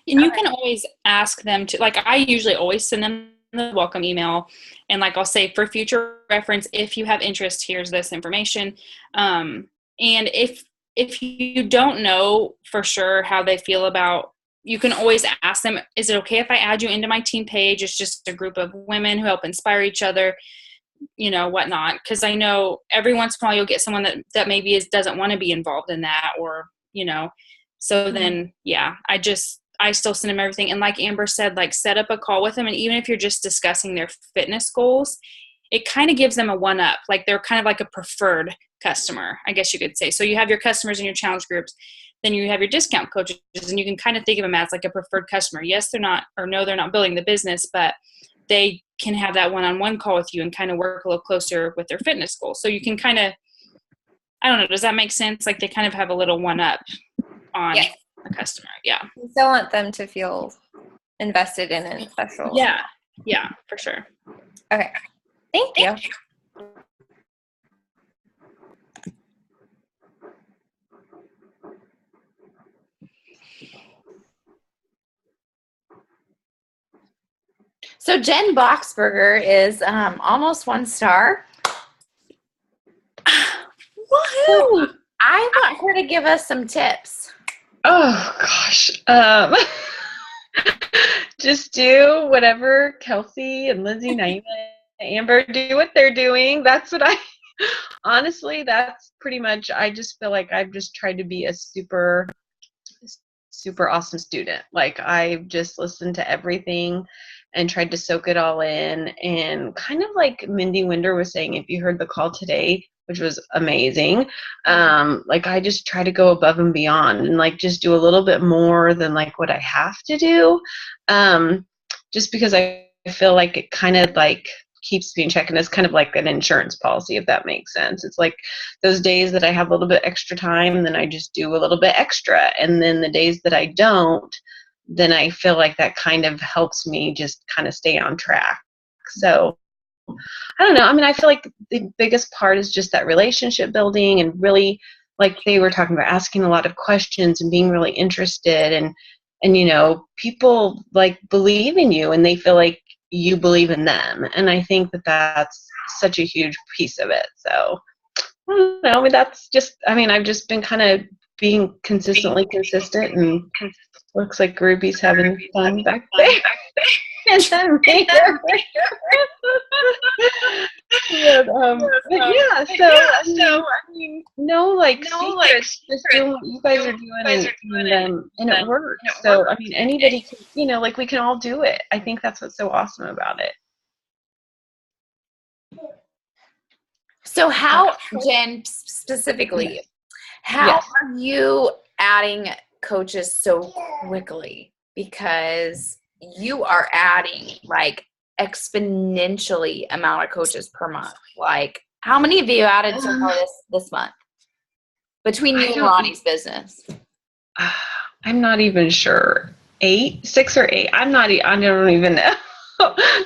Speaker 2: And you can always ask them to, like, I usually always send them the welcome email, and like I'll say, for future reference, if you have interest, here's this information. And if you don't know for sure how they feel about, you can always ask them, is it okay if I add you into my team page? It's just a group of women who help inspire each other, whatnot. Because I know every once in a while you'll get someone that maybe doesn't want to be involved in that, or so then yeah, I still send them everything. And like Amber said, like, set up a call with them. And even if you're just discussing their fitness goals, it kind of gives them a one-up. Like, they're kind of like a preferred customer, I guess you could say. So you have your customers in your challenge groups. Then you have your discount coaches, and you can kind of think of them as like a preferred customer. Yes, they're not, or no, they're not building the business, but they can have that one-on-one call with you and kind of work a little closer with their fitness goals. So you can kind of, I don't know, does that make sense? Like, they kind of have a little one-up on a customer. Yeah.
Speaker 13: You still want them to feel invested in special.
Speaker 2: Yeah, for sure.
Speaker 13: Okay. Thank you.
Speaker 1: So Jen Boxberger is almost 1 star.
Speaker 2: Woohoo!
Speaker 1: I want her to give us some tips.
Speaker 6: Oh gosh. Just do whatever Kelsey and Lindsay, Naima, Amber do what they're doing. That's what honestly, that's pretty much, I just feel like I've just tried to be a super awesome student. Like I've just listened to everything and tried to soak it all in. And kind of like Mindy Winder was saying, if you heard the call today, which was amazing, like I just try to go above and beyond and like just do a little bit more than like what I have to do, just because I feel like it kind of like keeps me in check, and it's kind of like an insurance policy, if that makes sense. It's like those days that I have a little bit extra time, then I just do a little bit extra, and then the days that I don't, then I feel like that kind of helps me just kind of stay on track. So I don't know. I mean, I feel like the biggest part is just that relationship building, and really, like they were talking about, asking a lot of questions and being really interested, and you know, people like believe in you and they feel like you believe in them. And I think that that's such a huge piece of it. So I don't know. I mean, that's just, I mean, I've just been kind of being consistently consistent, and looks like Ruby's having fun back there. And then but yeah, so I mean, no like secrets, just doing what you guys are doing, and it works. So I mean, anybody can, you know, like we can all do it. I think that's what's so awesome about it.
Speaker 1: So how, Jen, specifically, how are you adding coaches so quickly? Because you are adding like exponentially amount of coaches per month. Like, how many have you added so far this month between you and Ronnie's business?
Speaker 6: I'm not even sure. 6 or 8. I don't even know.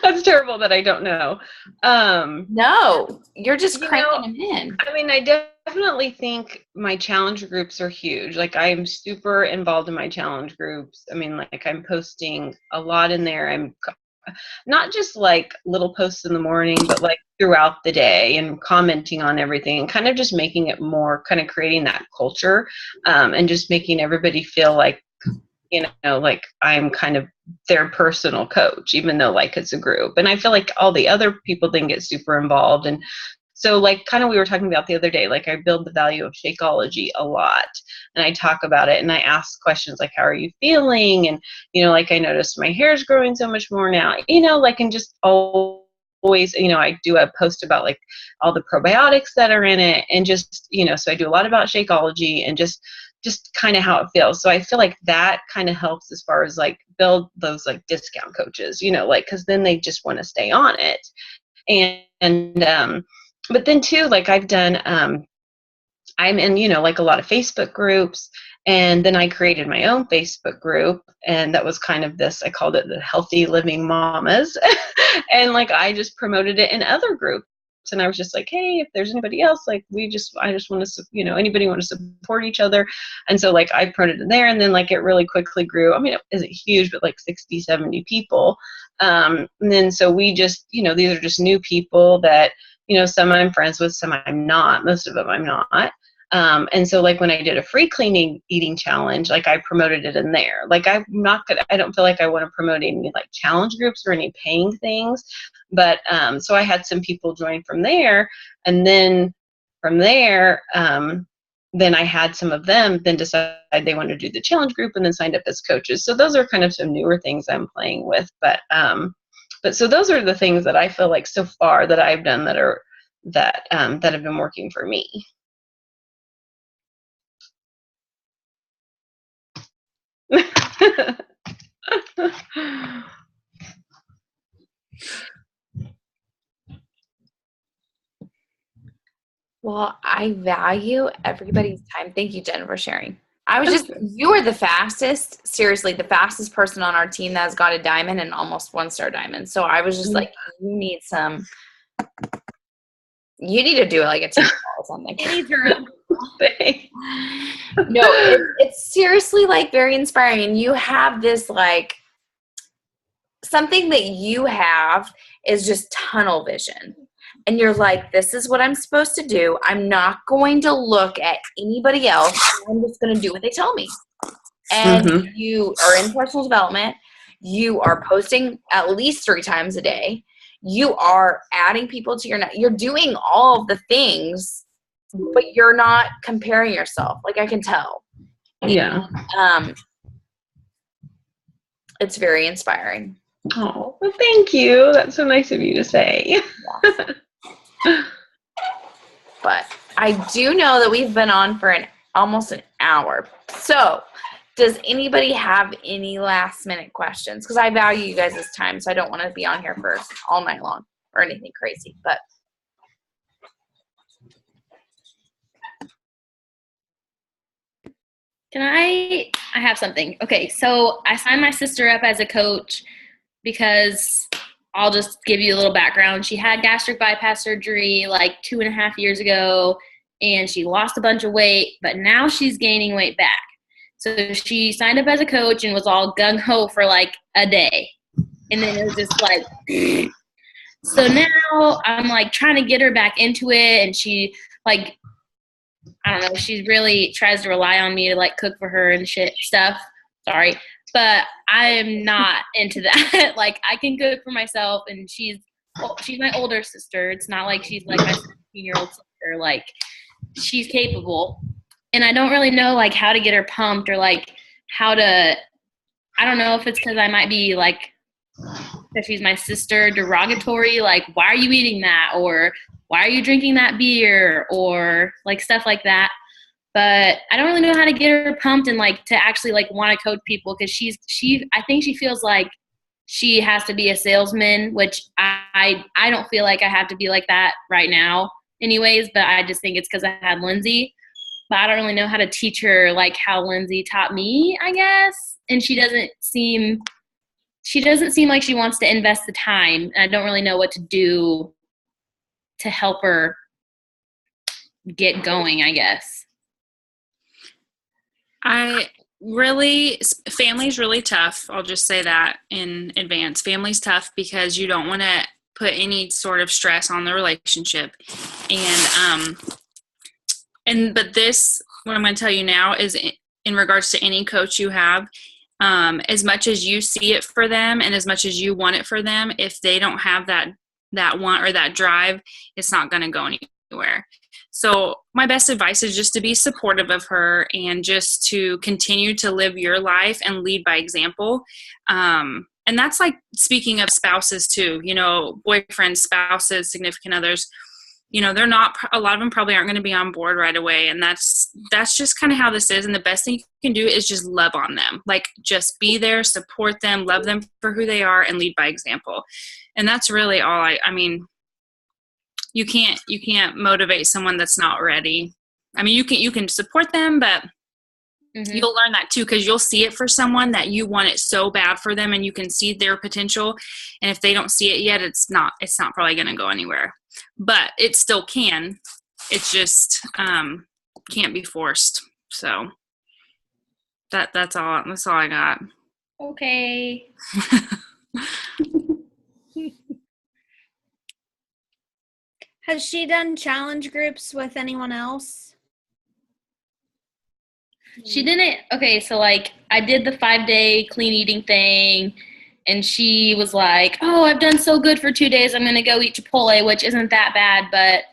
Speaker 6: That's terrible that I don't know.
Speaker 1: No, you're just cranking them in.
Speaker 6: I mean, I definitely think my challenge groups are huge. Like I'm super involved in my challenge groups. I mean, like I'm posting a lot in there. I'm not just like little posts in the morning, but like throughout the day, and commenting on everything, and kind of just making it more, kind of creating that culture, and just making everybody feel like, you know, like I'm kind of their personal coach, even though like it's a group. And I feel like all the other people then get super involved. And so like kind of we were talking about the other day, like I build the value of Shakeology a lot, and I talk about it, and I ask questions like, how are you feeling? And, you know, like I noticed my hair is growing so much more now, you know, like, and just always, you know, I do a post about like all the probiotics that are in it, and just, you know, so I do a lot about Shakeology and just kind of how it feels. So I feel like that kind of helps as far as like build those like discount coaches, you know, like, cause then they just want to stay on it. And but then too, like I've done, I'm in, you know, like a lot of Facebook groups, and then I created my own Facebook group, and that was kind of this, I called it the Healthy Living Mamas. And like I just promoted it in other groups, and I was just like, hey, if there's anybody else, like I just want to, you know, anybody want to support each other. And so like I promoted it there, and then like it really quickly grew. I mean, it isn't huge, but like 60, 70 people. And then so we just, you know, these are just new people that, you know, some I'm friends with, some I'm not, most of them I'm not. And so like when I did a free cleaning eating challenge, like I promoted it in there. Like I don't feel like I want to promote any like challenge groups or any paying things. But so I had some people join from there, and then from there, then I had some of them then decide they want to do the challenge group, and then signed up as coaches. So those are kind of some newer things I'm playing with. But so those are the things that I feel like so far that I've done that have been working for me.
Speaker 1: Well, I value everybody's time. Thank you, Jen, for sharing. You are the fastest, seriously, the fastest person on our team that has got a diamond and almost 1-star diamond. So I was just like, you need to do like a team call or something.
Speaker 4: It needs your own.
Speaker 1: No, it's seriously like very inspiring. And you have this like, something that you have is just tunnel vision. And you're like, this is what I'm supposed to do. I'm not going to look at anybody else. I'm just going to do what they tell me. And you are in personal development. You are posting at least 3 times a day. You are adding people to you're doing all of the things, but you're not comparing yourself. Like I can tell.
Speaker 6: Yeah.
Speaker 1: It's very inspiring.
Speaker 6: Oh, well, thank you. That's so nice of you to say.
Speaker 1: But I do know that we've been on for almost an hour. So does anybody have any last minute questions? Because I value you guys' time, so I don't want to be on here for all night long or anything crazy. But
Speaker 11: I have something. Okay, so I signed my sister up as a coach because I'll just give you a little background. She had gastric bypass surgery like 2.5 years ago, and she lost a bunch of weight, but now she's gaining weight back. So she signed up as a coach and was all gung-ho for like a day. And then it was just like, so now I'm like trying to get her back into it, and she like, I don't know, she really tries to rely on me to like cook for her and shit stuff. Sorry. But I am not into that. Like I can cook for myself, and she's my older sister. It's not like she's like my 17-year-old sister. Like she's capable. And I don't really know like how to get her pumped or like how to, I don't know if it's because I might be like, if she's my sister, derogatory, like why are you eating that? Or why are you drinking that beer? Or like stuff like that. But I don't really know how to get her pumped and like to actually like want to coach people, because I think she feels like she has to be a salesman, which I don't feel like I have to be like that right now anyways, but I just think it's because I had Lindsay. But I don't really know how to teach her like how Lindsay taught me, I guess. And she doesn't seem like she wants to invest the time. And I don't really know what to do to help her get going, I guess.
Speaker 2: Family's really tough. I'll just say that in advance. Family's tough because you don't want to put any sort of stress on the relationship. But this, what I'm going to tell you now is in regards to any coach you have, as much as you see it for them and as much as you want it for them, if they don't have that want or that drive, it's not going to go anywhere. So my best advice is just to be supportive of her and just to continue to live your life and lead by example. And that's like speaking of spouses too, boyfriends, spouses, significant others, they're not, a lot of them probably aren't going to be on board right away. And that's just kind of how this is. And the best thing you can do is just love on them. Like just be there, support them, love them for who they are, and lead by example. And that's really all I mean, you can't motivate someone that's not ready. I mean, you can support them, but you'll learn that too, because you'll see it for someone that you want it so bad for them, and you can see their potential. And if they don't see it yet, it's not probably going to go anywhere. But it still can. It's just can't be forced. So that's all I got.
Speaker 11: Okay.
Speaker 4: Has she done challenge groups with anyone else?
Speaker 11: She didn't. Okay, so like I did the 5-day clean eating thing, and she was like, oh, I've done so good for 2 days. I'm going to go eat Chipotle, which isn't that bad. But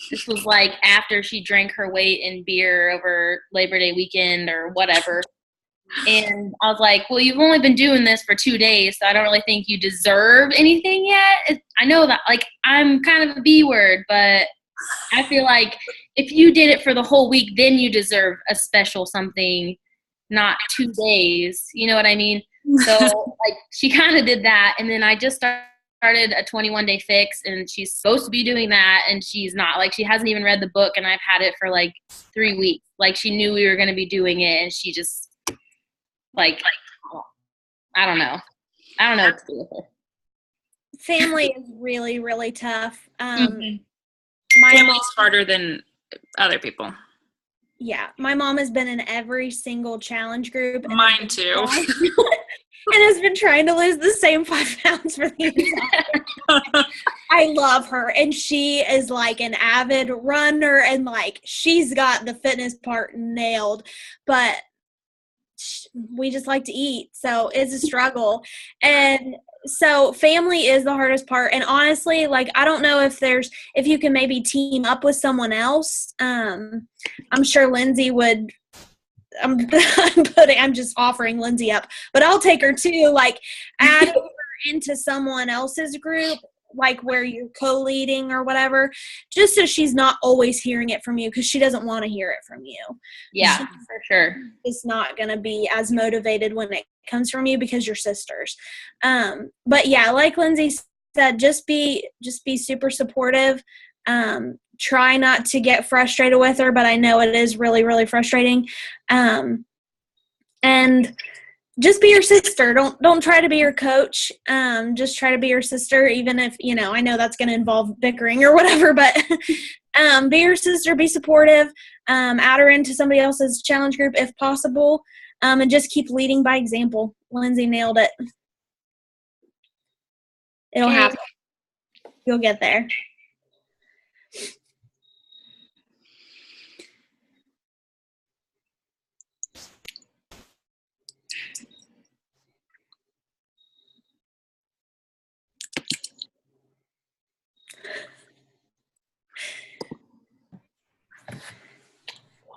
Speaker 11: this was like after she drank her weight in beer over Labor Day weekend or whatever. And I was like, well, you've only been doing this for 2 days, so I don't really think you deserve anything yet. I know that, like, I'm kind of a B word, but I feel like if you did it for the whole week, then you deserve a special something, not 2 days. You know what I mean? So, like, she kind of did that. And then I just started started a 21-day fix, and she's supposed to be doing that, and she's not. Like, she hasn't even read the book, and I've had it for like 3 weeks. Like, she knew we were going to be doing it, and she just like I don't know what to do with her.
Speaker 4: Family is really, really tough.
Speaker 2: Mhm.
Speaker 4: My
Speaker 2: Family's
Speaker 4: mom,
Speaker 2: harder than other people.
Speaker 4: yeah, my mom has been in every single challenge group. And
Speaker 2: Mine too.
Speaker 4: and has been trying to lose the same 5 pounds for the entire. I love her, and she is like an avid runner, and like she's got the fitness part nailed, but we just like to eat, so it's a struggle. And so family is the hardest part, and honestly, like, I don't know if you can maybe team up with someone else. I'm sure Lindsay would. I'm just offering Lindsay up, but I'll take her too. Like, add her into someone else's group, like where you're co-leading or whatever, just so she's not always hearing it from you, because she doesn't want to hear it from you.
Speaker 11: Yeah, for sure.
Speaker 4: It's not going to be as motivated when it comes from you because you're sisters. But yeah, like Lindsay said, just be super supportive. Try not to get frustrated with her, but I know it is really, really frustrating. And just be your sister. Don't try to be your coach. Just try to be your sister, even if, I know that's going to involve bickering or whatever, but be your sister, be supportive, add her into somebody else's challenge group if possible, and just keep leading by example. Lindsay nailed it. It'll happen. You'll get there.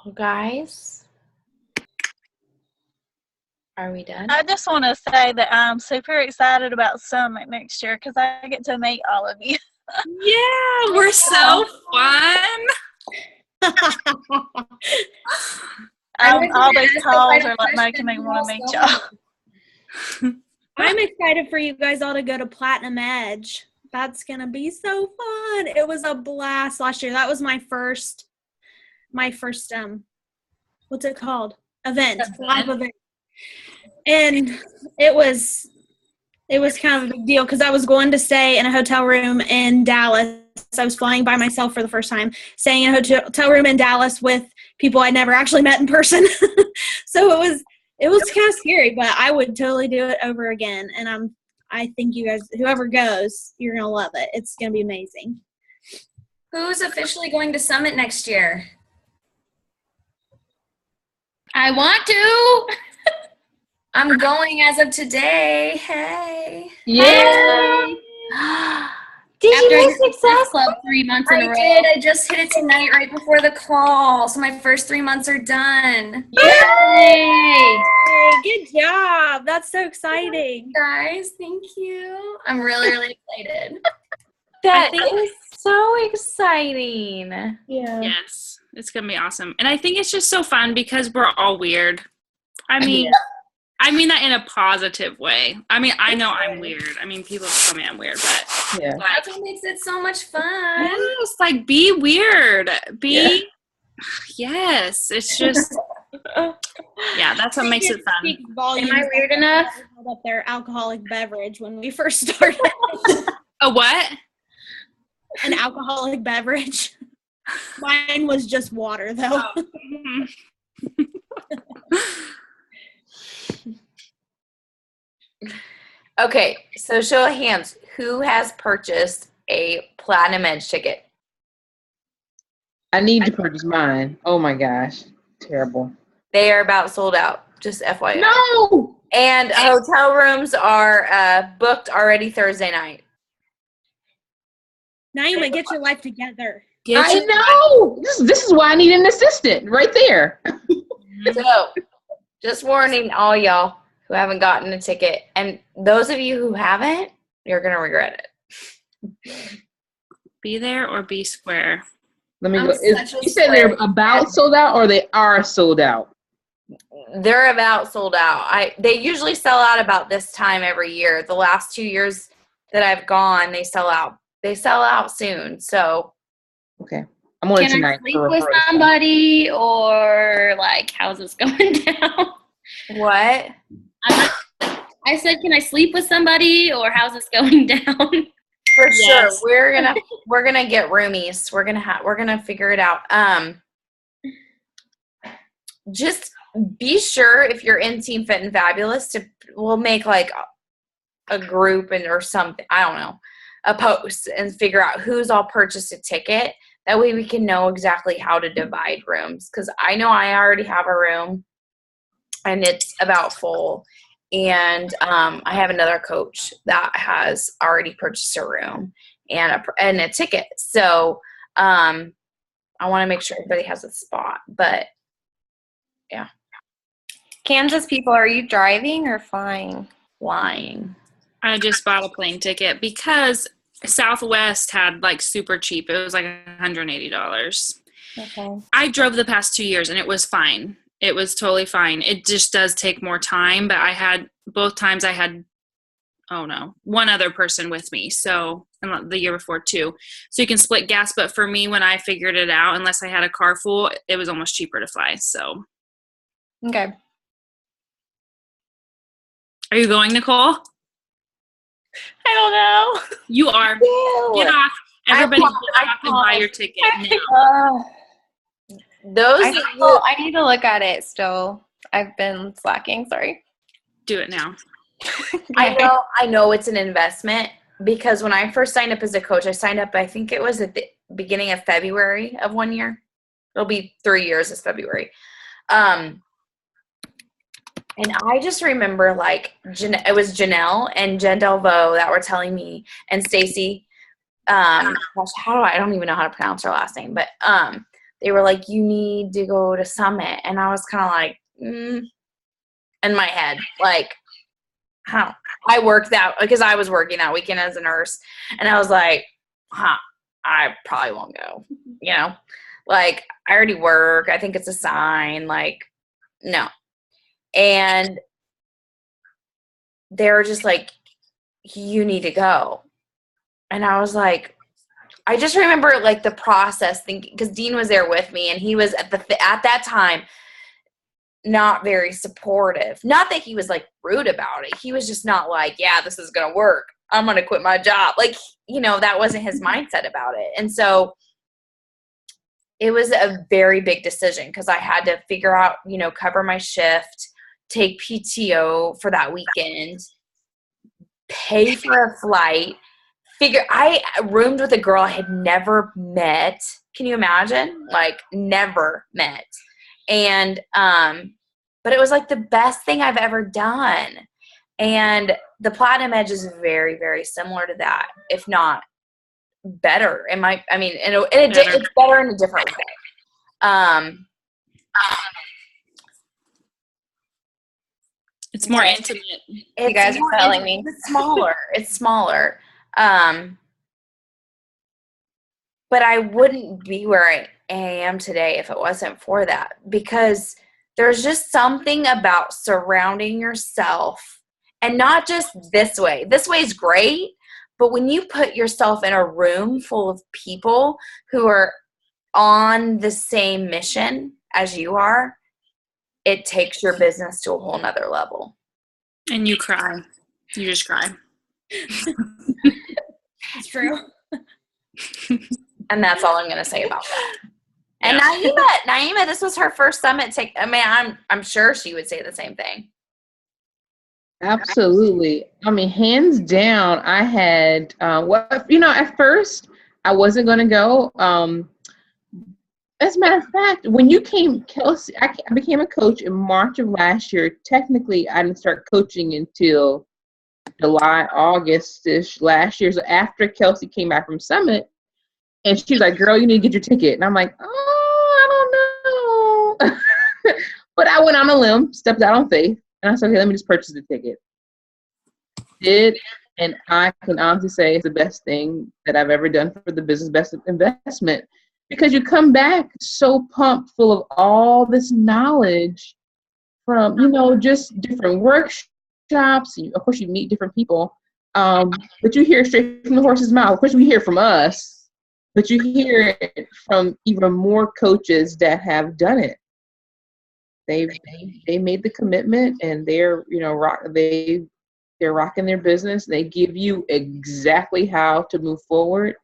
Speaker 1: Well, guys, are we done?
Speaker 10: I just want to say that I'm super excited about Summit next year because I get to meet all of you.
Speaker 2: Yeah, we're so fun.
Speaker 10: All these calls are like making me want to meet y'all.
Speaker 4: I'm excited for you guys all to go to Platinum Edge. That's going to be so fun. It was a blast last year. That was my first what's it called? Live event. And it was kind of a big deal because I was going to stay in a hotel room in Dallas. I was flying by myself for the first time, staying in a hotel room in Dallas with people I never actually met in person. So it was kind of scary, but I would totally do it over again. And I think you guys, whoever goes, you're going to love it. It's going to be amazing.
Speaker 12: Who's officially going to Summit next year?
Speaker 11: I want to.
Speaker 12: I'm going as of today. Hey.
Speaker 3: Yeah.
Speaker 1: Did
Speaker 11: After
Speaker 1: you make success
Speaker 11: club 3 months in a row?
Speaker 12: I did. I just hit it tonight right before the call. So my first 3 months are done.
Speaker 11: Yay!
Speaker 4: Good job. That's so exciting.
Speaker 12: Guys, thank you. I'm really, really excited.
Speaker 1: That is so exciting.
Speaker 4: Yeah.
Speaker 2: Yes, it's gonna be awesome, and I think it's just so fun because we're all weird. I mean that in a positive way. I mean, I know I'm weird. I mean, people tell me I'm weird, but
Speaker 3: Yeah.
Speaker 12: That's what makes it so much fun.
Speaker 2: yes, like be weird. Yes, it's just yeah, that's what makes it fun.
Speaker 4: Am
Speaker 11: I weird enough?
Speaker 4: Held up their alcoholic beverage when we first started.
Speaker 2: A what?
Speaker 4: An alcoholic beverage. Mine was just water, though.
Speaker 1: Okay, so show of hands. Who has purchased a Platinum Edge ticket?
Speaker 3: I need to purchase mine. Oh my gosh. Terrible.
Speaker 1: They are about sold out, just FYI.
Speaker 3: No!
Speaker 1: And hotel rooms are booked already Thursday night.
Speaker 4: Naima, get your life together.
Speaker 3: I know! This is why I need an assistant right there.
Speaker 1: So, just warning all y'all who haven't gotten a ticket. And those of you who haven't, you're going to regret it.
Speaker 2: Be there or be square.
Speaker 3: Let me
Speaker 12: I'm
Speaker 3: go.
Speaker 12: such a
Speaker 3: You said they're
Speaker 12: square.
Speaker 3: about sold out or they are sold out?
Speaker 1: They're about sold out. They usually sell out about this time every year. The last 2 years, that I've gone, they sell out. They sell out soon. So
Speaker 3: Okay. I'm going
Speaker 11: Can I
Speaker 3: tonight.
Speaker 11: sleep
Speaker 3: for
Speaker 11: with
Speaker 3: referrals.
Speaker 11: somebody, or like how's this going down?
Speaker 1: what?
Speaker 11: I said, can I sleep with somebody, or how's this going down?
Speaker 1: For
Speaker 2: Yes.
Speaker 1: sure. We're gonna get roomies. We're gonna figure it out. Just be sure if you're in Team Fit and Fabulous we'll make like a group or something. I don't know, a post and figure out who's all purchased a ticket. That way we can know exactly how to divide rooms. Cause I know I already have a room and it's about full. And I have another coach that has already purchased a room and a ticket. So I want to make sure everybody has a spot. But yeah.
Speaker 13: Kansas people, are you driving or flying?
Speaker 1: Flying.
Speaker 2: I just bought a plane ticket because Southwest had like super cheap. It was like $180.
Speaker 13: Okay.
Speaker 2: I drove the past 2 years and it was fine. It was totally fine. It just does take more time, but both times I had one other person with me. So, and the year before too. So you can split gas. But for me, when I figured it out, unless I had a car full, it was almost cheaper to fly. So.
Speaker 13: Okay.
Speaker 2: Are you going, Nicole?
Speaker 13: I don't know.
Speaker 2: You are. Get off. Everybody get off and buy your ticket now.
Speaker 13: I need to look at it still. I've been slacking. Sorry.
Speaker 2: Do it now.
Speaker 1: I know it's an investment because when I first signed up as a coach, I signed up, I think it was at the beginning of February of one year. It'll be 3 years this February. And I just remember like it was Janelle and Jen Delvaux that were telling me, and Stacy, I don't even know how to pronounce her last name, but they were like, you need to go to Summit. And I was kind of like, in my head, like, how? I worked because I was working that weekend as a nurse. And I was like, I probably won't go, like I already work. I think it's a sign, like, no. And they were just like, you need to go. And I was like, I just remember like the process thinking, because Dean was there with me and he was at that time not very supportive. Not that he was like rude about it. He was just not like, yeah, this is going to work. I'm going to quit my job. Like, that wasn't his mindset about it. And so it was a very big decision because I had to figure out, cover my shift, take PTO for that weekend, pay for a flight. I roomed with a girl I had never met. Can you imagine? Like, never met. And, but it was like the best thing I've ever done. And the Platinum Edge is very, very similar to that, if not better. It's better in a different way.
Speaker 2: It's more intimate.
Speaker 13: You guys are telling me.
Speaker 1: It's smaller. But I wouldn't be where I am today if it wasn't for that, because there's just something about surrounding yourself, and not just this way. This way is great, but when you put yourself in a room full of people who are on the same mission as you are, it takes your business to a whole nother level. And you cry. You just cry.
Speaker 4: It's true.
Speaker 1: And that's all I'm going to say about that. And Naima, this was her first summit. I'm sure she would say the same thing.
Speaker 3: Absolutely. I mean, hands down, I had, at first I wasn't going to go. As a matter of fact, when you came, Kelsey, I became a coach in March of last year. Technically, I didn't start coaching until July, August-ish last year. So after Kelsey came back from Summit, and she was like, girl, you need to get your ticket. And I'm like, I don't know. But I went on a limb, stepped out on faith, and I said, okay, let me just purchase the ticket. And I can honestly say it's the best thing that I've ever done for the business, best investment. Because you come back so pumped, full of all this knowledge from, just different workshops. Of course, you meet different people. But you hear it straight from the horse's mouth. Of course, we hear from us, but you hear it from even more coaches that have done it. They made the commitment, and they're they're rocking their business. They give you exactly how to move forward.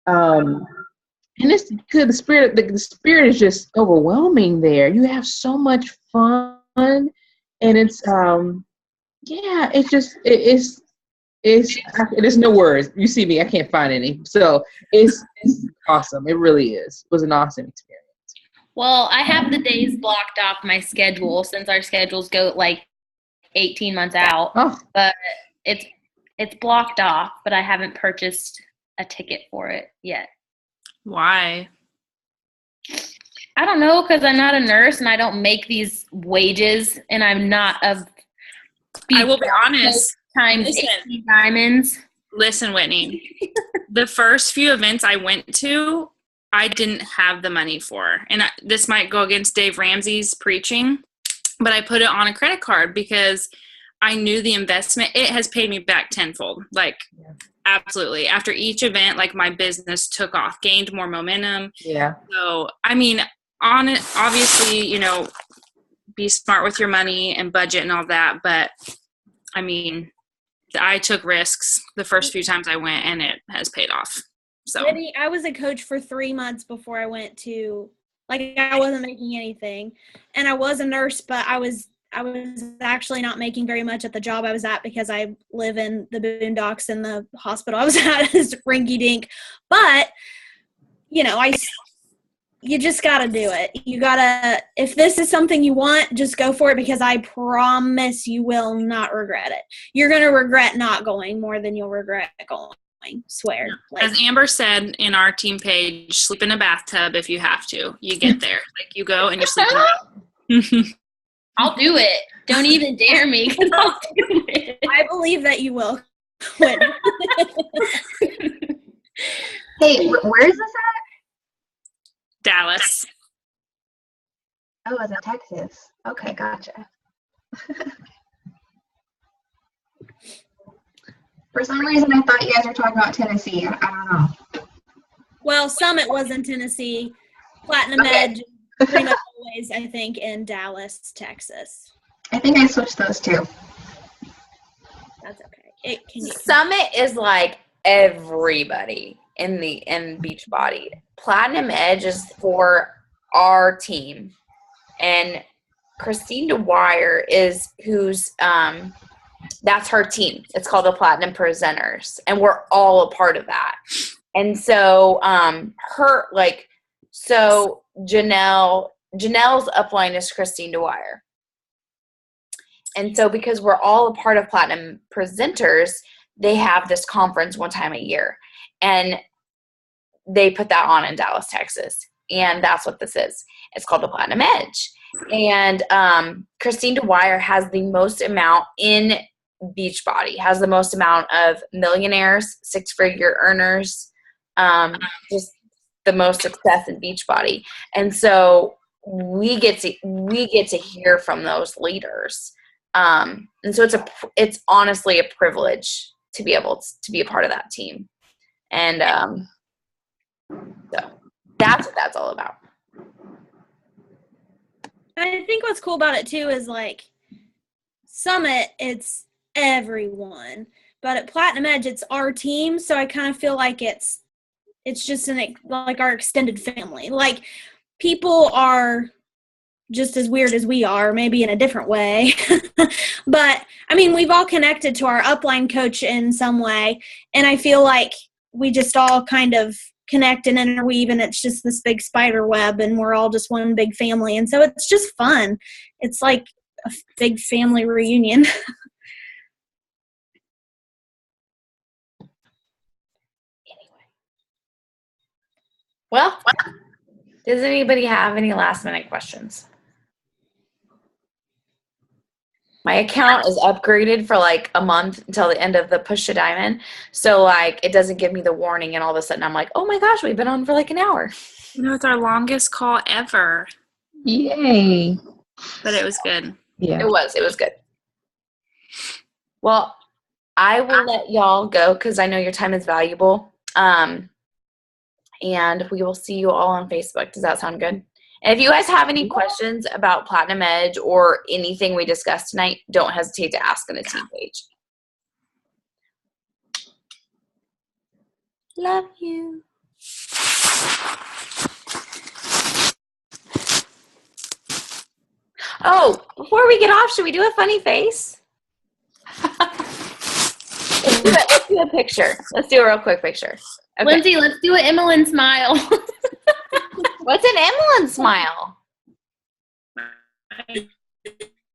Speaker 3: And it's good. The spirit is just overwhelming there. You have so much fun, and it's there's no words. You see me, I can't find any. So it's awesome. It really is. It was an awesome experience.
Speaker 11: Well, I have the days blocked off my schedule since our schedules go like 18 months out.
Speaker 3: Oh.
Speaker 11: But it's blocked off, but I haven't purchased a ticket for it yet.
Speaker 2: Why?
Speaker 11: I don't know, because I'm not a nurse and I don't make these wages, and I'm not of.
Speaker 2: I will be honest.
Speaker 11: Times 18 diamonds.
Speaker 2: Listen, Whitney. The first few events I went to, I didn't have the money for, and this might go against Dave Ramsey's preaching, but I put it on a credit card because I knew the investment. It has paid me back tenfold. Like. Yeah. Absolutely. After each event, like my business took off, gained more momentum.
Speaker 3: Yeah.
Speaker 2: So, I mean, on it, obviously, be smart with your money and budget and all that. But I mean, I took risks the first few times I went, and it has paid off. So
Speaker 4: I was a coach for 3 months before I went to, I wasn't making anything, and I was a nurse, but I was actually not making very much at the job I was at because I live in the boondocks, and the hospital I was at is rinky dink. But, you just got to do it. You got to, if this is something you want, just go for it, because I promise you will not regret it. You're going to regret not going more than you'll regret going. Swear.
Speaker 2: As Amber said in our team page, sleep in a bathtub if you have to. You get there. You go and you sleep in a bathtub.
Speaker 11: I'll do it. Don't even dare me, because I'll do it.
Speaker 4: I believe that you will. Hey,
Speaker 8: where is this at?
Speaker 2: Dallas.
Speaker 8: Oh, it's in Texas. Okay, gotcha. For some reason, I thought you guys were talking about Tennessee. I don't know.
Speaker 4: Well, Summit was in Tennessee. Platinum Edge. Pretty much always, I think, in Dallas, Texas.
Speaker 8: I think I switched those two.
Speaker 4: That's okay.
Speaker 1: Summit is like everybody in Beachbody. Platinum Edge is for our team, and Christine Dwyer is that's her team. It's called the Platinum Presenters, and we're all a part of that. And so Janelle's upline is Christine Dwyer. And so because we're all a part of Platinum Presenters, they have this conference one time a year. And they put that on in Dallas, Texas. And that's what this is. It's called the Platinum Edge. And Christine Dwyer has the most amount in Beachbody, has the most amount of millionaires, six-figure earners, just the most success in Beachbody. And so we get to hear from those leaders. And so it's honestly a privilege to be able to be a part of that team. And so that's what that's all about.
Speaker 4: I think what's cool about it too is Summit, it's everyone, but at Platinum Edge, it's our team. So I kind of feel like it's just our extended family. People are just as weird as we are, maybe in a different way. But I mean, we've all connected to our upline coach in some way. And I feel like we just all kind of connect and interweave, and it's just this big spider web, and we're all just one big family. And so it's just fun. It's like a big family reunion.
Speaker 1: Well, does anybody have any last minute questions? My account is upgraded for a month until the end of the Push to Diamond. So it doesn't give me the warning, and all of a sudden I'm like, oh my gosh, we've been on for an hour.
Speaker 2: It's our longest call ever.
Speaker 3: Yay.
Speaker 2: But it was good.
Speaker 3: Yeah.
Speaker 1: It was good. Well, I will let y'all go because I know your time is valuable. And we will see you all on Facebook. Does that sound good? And if you guys have any questions about Platinum Edge or anything we discussed tonight, don't hesitate to ask on the team page. Love you. Oh, before we get off, should we do a funny face? Let's do a picture. Let's do a real quick picture. Okay.
Speaker 11: Lindsay, let's do an Emmeline smile.
Speaker 1: What's an Emmeline smile?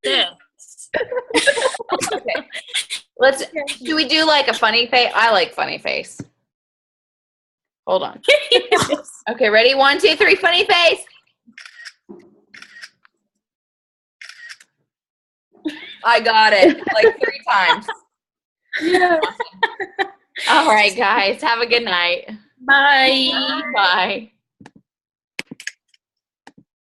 Speaker 2: Yeah.
Speaker 1: Okay. Do we do like a funny face? I like funny face. Hold on. Okay, ready? 1, 2, 3, funny face. I got it like 3 times.
Speaker 11: Yeah.
Speaker 1: All right, guys. Have a good night.
Speaker 11: Bye.
Speaker 1: Bye.